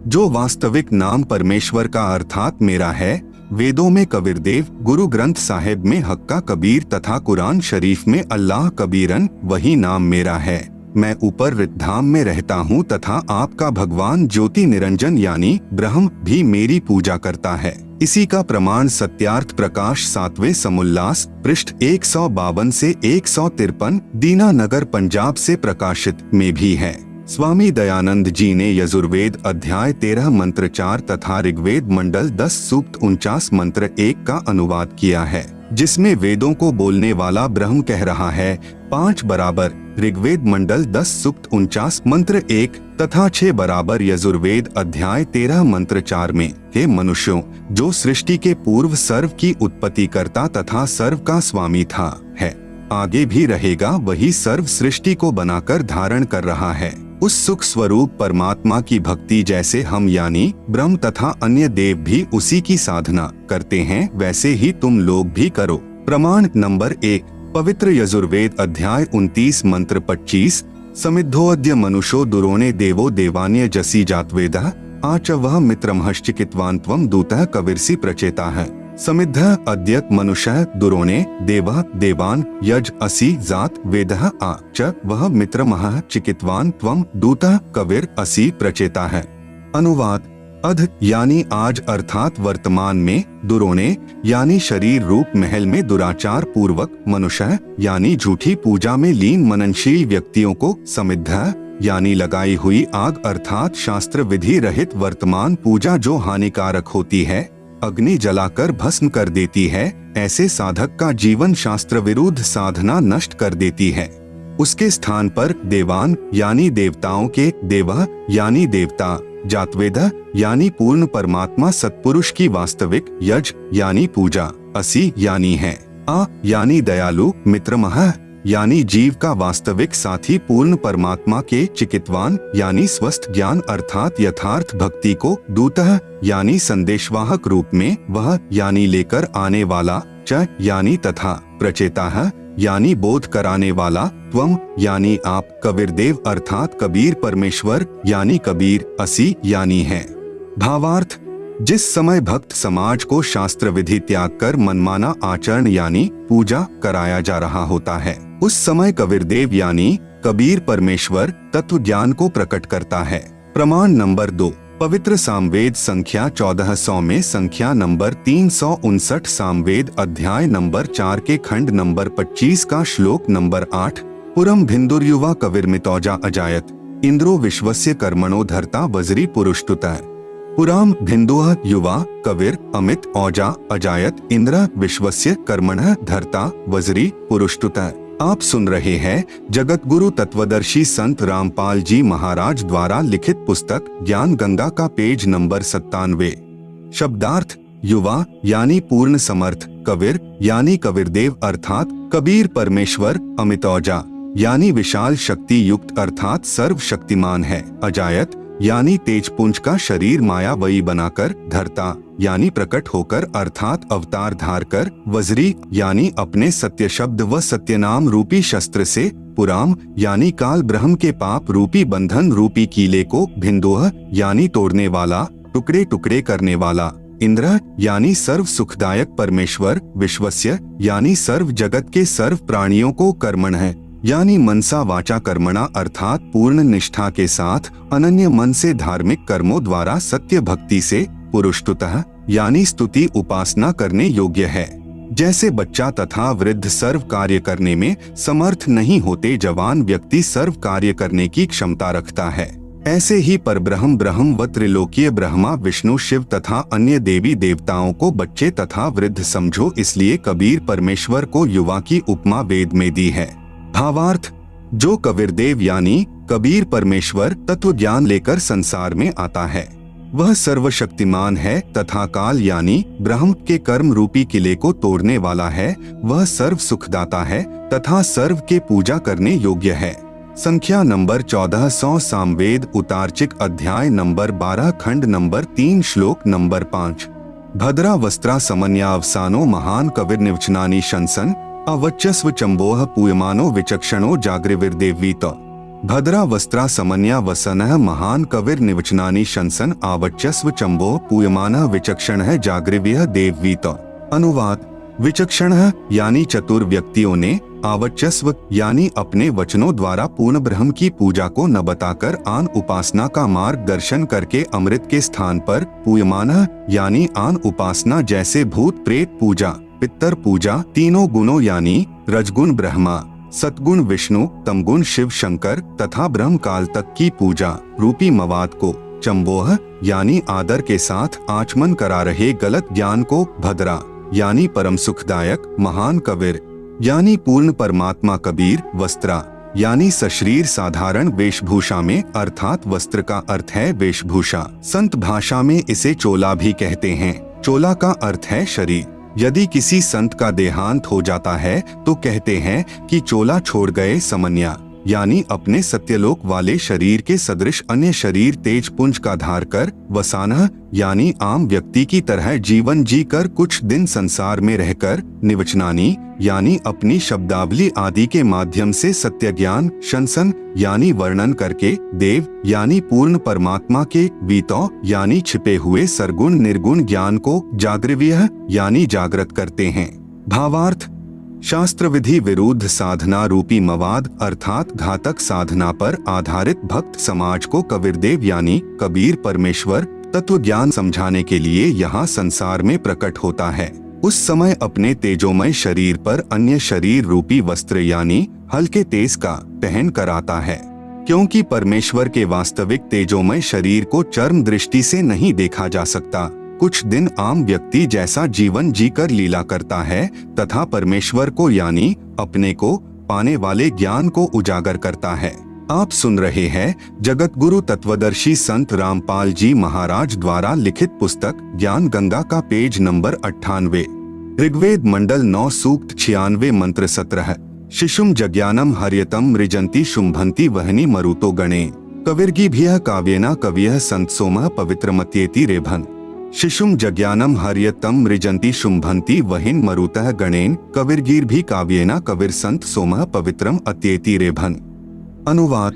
जो वास्तविक नाम परमेश्वर का अर्थात मेरा है। वेदों में कबीरदेव, गुरु ग्रंथ साहिब में हक्का कबीर तथा कुरान शरीफ में अल्लाह कबीरन वही नाम मेरा है। मैं ऊपर रिद्धाम में रहता हूँ तथा आपका भगवान ज्योति निरंजन यानी ब्रह्म भी मेरी पूजा करता है। इसी का प्रमाण सत्यार्थ प्रकाश 7वें समुल्लास पृष्ठ 152 से 153 दीनानगर पंजाब से प्रकाशित में भी है। स्वामी दयानंद जी ने यजुर्वेद अध्याय 13 मंत्र 4 तथा ऋग्वेद मंडल 10 सूक्त 49 मंत्र 1 का अनुवाद किया है, जिसमें वेदों को बोलने वाला ब्रह्म कह रहा है 5 बराबर ऋग्वेद मंडल 10 सूक्त 49 मंत्र 1 तथा 6 बराबर यजुर्वेद अध्याय 13 मंत्र 4 में हे मनुष्यों, जो सृष्टि के पूर्व सर्व की उत्पत्ति करता तथा सर्व का स्वामी था, है, आगे भी रहेगा, वही सर्व सृष्टि को बनाकर धारण कर रहा है। उस सुख स्वरूप परमात्मा की भक्ति जैसे हम यानी ब्रह्म तथा अन्य देव भी उसी की साधना करते हैं, वैसे ही तुम लोग भी करो। प्रमाण नंबर 1 पवित्र यजुर्वेद अध्याय 29 मंत्र 25 समिद्धोऽद्य मनुष्यो दुरोणे देवो देवान्य जसी जातवेदः आच वह मित्रमहश्चिकित्वान् त्वं दूतः कविर्सि प्रचेताः। समिद्ध अद्यक मनुष्य दुरोणे देवः देवान यज असि जात वेदः आ च वह मित्रमः चिकित्वान त्वं दूतः कविर असि प्रचेता है। अनुवाद अध यानी आज अर्थात वर्तमान में, दुरोणे यानी शरीर रूप महल में दुराचार पूर्वक, मनुष्य यानी झूठी पूजा में लीन मननशील व्यक्तियों को, समिद्ध यानी लगाई हुई आग अर्थात शास्त्र विधि रहित वर्तमान पूजा जो हानिकारक होती है, अग्नि जलाकर भस्म कर देती है, ऐसे साधक का जीवन शास्त्र विरुद्ध साधना नष्ट कर देती है। उसके स्थान पर देवान यानी देवताओं के, देवः यानी देवता, जातवेदः यानी पूर्ण परमात्मा सत्पुरुष की वास्तविक, यज यानी पूजा, असि यानी है, आ यानी दयालु, मित्रमः यानी जीव का वास्तविक साथी पूर्ण परमात्मा के, चिकित्वान यानी स्वस्थ ज्ञान अर्थात यथार्थ भक्ति को, दूतः यानी संदेशवाहक रूप में, वह यानी लेकर आने वाला, च यानी तथा, प्रचेताः यानी बोध कराने वाला, त्वम यानी आप, कबीरदेव अर्थात कबीर परमेश्वर यानी कबीर, असी यानी है। भावार्थ, जिस समय भक्त समाज को शास्त्र विधि त्याग कर मनमाना आचरण यानी पूजा कराया जा रहा होता है, उस समय कबीरदेव यानी कबीर परमेश्वर तत्व ज्ञान को प्रकट करता है। प्रमाण नंबर 2, पवित्र सामवेद संख्या 1400 में संख्या नंबर 359, सामवेद अध्याय नंबर 4 के खंड नंबर 25 का श्लोक नंबर 8, पुरम भिन्दुर्युवा कविर्मितौजा अजायत, इंद्रो विश्वस्य कर्मणो धर्ता वज्री पुरुषतुतः। पुराम भिन्दुः युवा कविर अमित औजा अजायत, इंद्र विश्वस्य कर्मणः धर्ता वज्री पुरुषतुतः। आप सुन रहे हैं जगत गुरु तत्वदर्शी संत रामपाल जी महाराज द्वारा लिखित पुस्तक ज्ञान गंगा का पेज नंबर 97। शब्दार्थ, युवा यानी पूर्ण समर्थ, कबीर यानी कबीरदेव अर्थात कबीर परमेश्वर, अमितौजा यानी विशाल शक्ति युक्त अर्थात सर्वशक्तिमान है, अजायत यानी तेजपुंज का शरीर मायावयी बनाकर, धरता यानी प्रकट होकर अर्थात अवतार धार कर, वज्री यानी अपने सत्य शब्द व सत्य नाम रूपी शस्त्र से, पुराम यानी काल ब्रह्म के पाप रूपी बंधन रूपी कीले को, भिन्दुः यानी तोड़ने वाला, टुकड़े टुकड़े करने वाला, इंद्र यानी सर्व सुखदायक परमेश्वर, विश्वस्य यानी सर्व जगत के सर्व प्राणियों को, कर्मण है यानी मनसा वाचा कर्मणा अर्थात पूर्ण निष्ठा के साथ अनन्य मन से धार्मिक कर्मों द्वारा सत्य भक्ति से, पुरुषतुतः यानी स्तुति उपासना करने योग्य है। जैसे बच्चा तथा वृद्ध सर्व कार्य करने में समर्थ नहीं होते, जवान व्यक्ति सर्व कार्य करने की क्षमता रखता है, ऐसे ही परब्रह्म ब्रह्म व त्रिलोकीय ब्रह्मा विष्णु शिव तथा अन्य देवी देवताओं को बच्चे तथा वृद्ध समझो, इसलिए कबीर परमेश्वर को युवा की उपमा वेद में दी है। भावार्थ, जो कबीरदेव यानी कबीर परमेश्वर तत्व ज्ञान लेकर संसार में आता है, वह सर्वशक्तिमान है तथा काल यानी ब्रह्म के कर्म रूपी किले को तोड़ने वाला है, वह सर्व सुखदाता है तथा सर्व के पूजा करने योग्य है। संख्या नंबर 1400 सामवेद उतार्चिक अध्याय नंबर 12 खंड नंबर 3 श्लोक नंबर 5। भद्रा वस्त्रा समन्यावसानो महान कविर्निवचनानि शंसन, अवच्यस्व चंबोह पूयमानो विचक्षणो जागृविर्देवीत। भद्रा वस्त्रा समन्या वसनः महान कविर्निवचनानि शंसन, आवच्यस्व चंबोह पूयमानः विचक्षणः जागृव्यः देववीत। अनुवाद, विचक्षण यानी चतुर व्यक्तियों ने, आवच्यस्व यानी अपने वचनों द्वारा पूर्ण ब्रह्म की पूजा को न बताकर आन उपासना का मार्गदर्शन करके अमृत के स्थान पर, पूयमानः यानी आन उपासना जैसे भूत प्रेत पूजा, पितर पूजा, तीनों गुणों यानी रजगुण ब्रह्मा, सतगुण विष्णु, तमगुण शिव शंकर तथा ब्रह्म काल तक की पूजा रूपी मवाद को, चंबोह यानी आदर के साथ आचमन करा रहे गलत ज्ञान को, भद्रा यानी परम सुखदायक महान कबीर यानी पूर्ण परमात्मा कबीर, वस्त्रा यानी सशरीर साधारण वेशभूषा में अर्थात वस्त्र का अर्थ है वेशभूषा, संत भाषा में इसे चोला भी कहते हैं। चोला का अर्थ है शरीर। यदि किसी संत का देहांत हो जाता है तो कहते हैं कि चोला छोड़ गए समन्या, यानी अपने सत्यलोक वाले शरीर के सदृश अन्य शरीर तेजपुंज का धार कर, वसानह यानी आम व्यक्ति की तरह जीवन जी कर कुछ दिन संसार में रहकर, निवचनानी यानी अपनी शब्दावली आदि के माध्यम से सत्य ज्ञान, शंसन यानी वर्णन करके, देव यानी पूर्ण परमात्मा के, वीतो यानी छिपे हुए सरगुण निर्गुण ज्ञान को, जागृव्यः यानी जागृत करते हैं। भावार्थ, शास्त्र विधि विरुद्ध साधना रूपी मवाद अर्थात घातक साधना पर आधारित भक्त समाज को कबीरदेव यानी कबीर परमेश्वर तत्व ज्ञान समझाने के लिए यहाँ संसार में प्रकट होता है। उस समय अपने तेजोमय शरीर पर अन्य शरीर रूपी वस्त्र यानी हल्के तेज का पहन कर आता है, क्योंकि परमेश्वर के वास्तविक तेजोमय शरीर को चर्म दृष्टि से नहीं देखा जा सकता। कुछ दिन आम व्यक्ति जैसा जीवन जीकर लीला करता है तथा परमेश्वर को यानी अपने को पाने वाले ज्ञान को उजागर करता है। आप सुन रहे हैं जगत गुरु तत्वदर्शी संत रामपाल जी महाराज द्वारा लिखित पुस्तक ज्ञान गंगा का पेज नंबर 98। ऋग्वेद मंडल 9 सूक्त 96 मंत्र 17। शिशुम जज्ञानम हर्यतम मृजंती शुंभंती वहनी मरुतो गणे कविर्गिभ्यः काव्येना कवियः संत सोमः पवित्रमत्येति रेभन। शिशुम जज्ञानम हर्यतम मृजंती शुंभंती वहिन मरुतः गणेन कविर्गीर भी काव्येना कविर संत सोमः पवित्रम अत्येति रेभन। अनुवाद।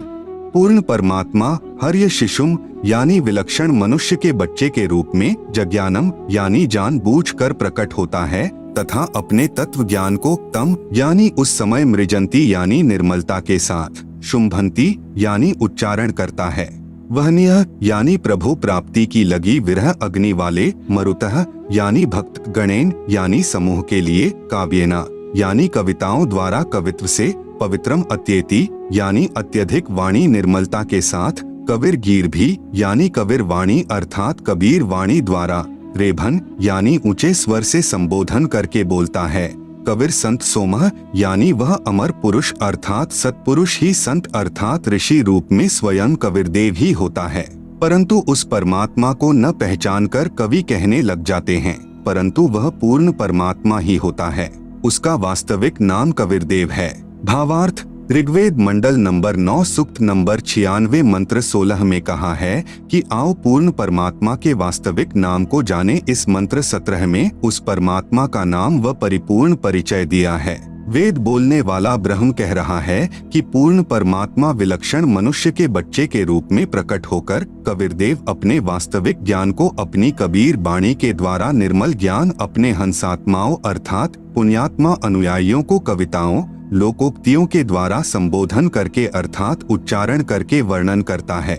पूर्ण परमात्मा हर्य शिशुम यानी विलक्षण मनुष्य के बच्चे के रूप में जज्ञानम यानी जानबूझकर प्रकट होता है तथा अपने तत्व ज्ञान को तम यानी उस समय मृजंती यानी निर्मलता के साथ, शुंभंती यानी उच्चारण करता है, वहनीय यानी प्रभु प्राप्ति की लगी विरह अग्नि वाले, मरुतः यानी भक्त, गणेन यानी समूह के लिए, काव्येना यानी कविताओं द्वारा कवित्व से, पवित्रम अत्येति यानी अत्यधिक वाणी निर्मलता के साथ, कबीर गीर भी यानी कबीर वाणी अर्थात कबीर वाणी द्वारा, रेभन यानी ऊंचे स्वर से संबोधन करके बोलता है, कबीर संत सोमः यानी वह अमर पुरुष अर्थात सत्पुरुष ही संत अर्थात ऋषि रूप में स्वयं कबीरदेव ही होता है। परंतु उस परमात्मा को न पहचानकर कवि कहने लग जाते हैं, परंतु वह पूर्ण परमात्मा ही होता है। उसका वास्तविक नाम कबीरदेव है। भावार्थ। ऋग्वेद मंडल नंबर 9 सूक्त नंबर 96 मंत्र 16 में कहा है कि आओ पूर्ण परमात्मा के वास्तविक नाम को जाने। इस मंत्र 17 में उस परमात्मा का नाम व परिपूर्ण परिचय दिया है। वेद बोलने वाला ब्रह्म कह रहा है कि पूर्ण परमात्मा विलक्षण मनुष्य के बच्चे के रूप में प्रकट होकर कबीरदेव अपने वास्तविक ज्ञान को अपनी कबीर वाणी के द्वारा निर्मल ज्ञान अपने हंसात्माओं अर्थात पुण्यात्मा अनुयायियों को कविताओं लोकोक्तियों के द्वारा संबोधन करके अर्थात उच्चारण करके वर्णन करता है।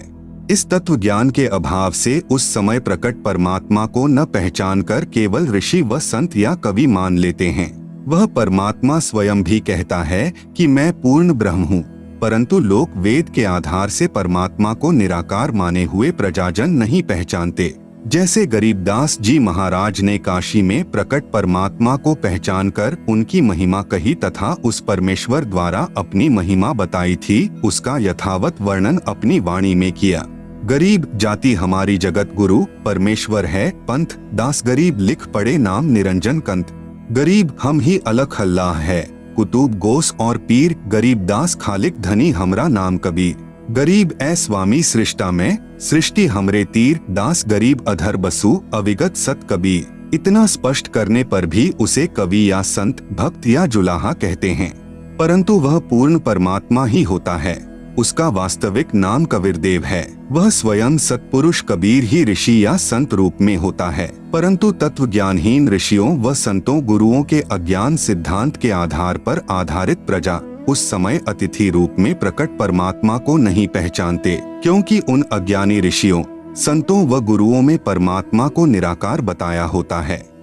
इस तत्व ज्ञान के अभाव से उस समय प्रकट परमात्मा को न पहचान कर केवल ऋषि व संत या कवि मान लेते हैं। वह परमात्मा स्वयं भी कहता है कि मैं पूर्ण ब्रह्म हूँ, परंतु लोक वेद के आधार से परमात्मा को निराकार माने हुए प्रजाजन नहीं पहचानते। जैसे गरीबदास जी महाराज ने काशी में प्रकट परमात्मा को पहचानकर उनकी महिमा कही तथा उस परमेश्वर द्वारा अपनी महिमा बताई थी, उसका यथावत वर्णन अपनी वाणी में किया। गरीब जाति हमारी जगत गुरु परमेश्वर है पंथ, दास गरीब लिख पड़े नाम निरंजन कंत। गरीब हम ही अलख अल्लाह है, कुतुब गोस और पीर, गरीब दास खालिक धनी हमरा नाम कबीर। गरीब ऐ स्वामी सृष्टा में, सृष्टि हमरे तीर, दास गरीब अधर बसु अविगत सत कबीर। इतना स्पष्ट करने पर भी उसे कवि या संत, भक्त या जुलाहा कहते हैं, परंतु वह पूर्ण परमात्मा ही होता है। उसका वास्तविक नाम कबीरदेव है। वह स्वयं सत्पुरुष कबीर ही ऋषि या संत रूप में होता है, परंतु तत्व ज्ञानहीन ऋषियों व संतों गुरुओं के अज्ञान सिद्धांत के आधार पर आधारित प्रजा उस समय अतिथि रूप में प्रकट परमात्मा को नहीं पहचानते, क्योंकि उन अज्ञानी ऋषियों संतों व गुरुओं में परमात्मा को निराकार बताया होता है।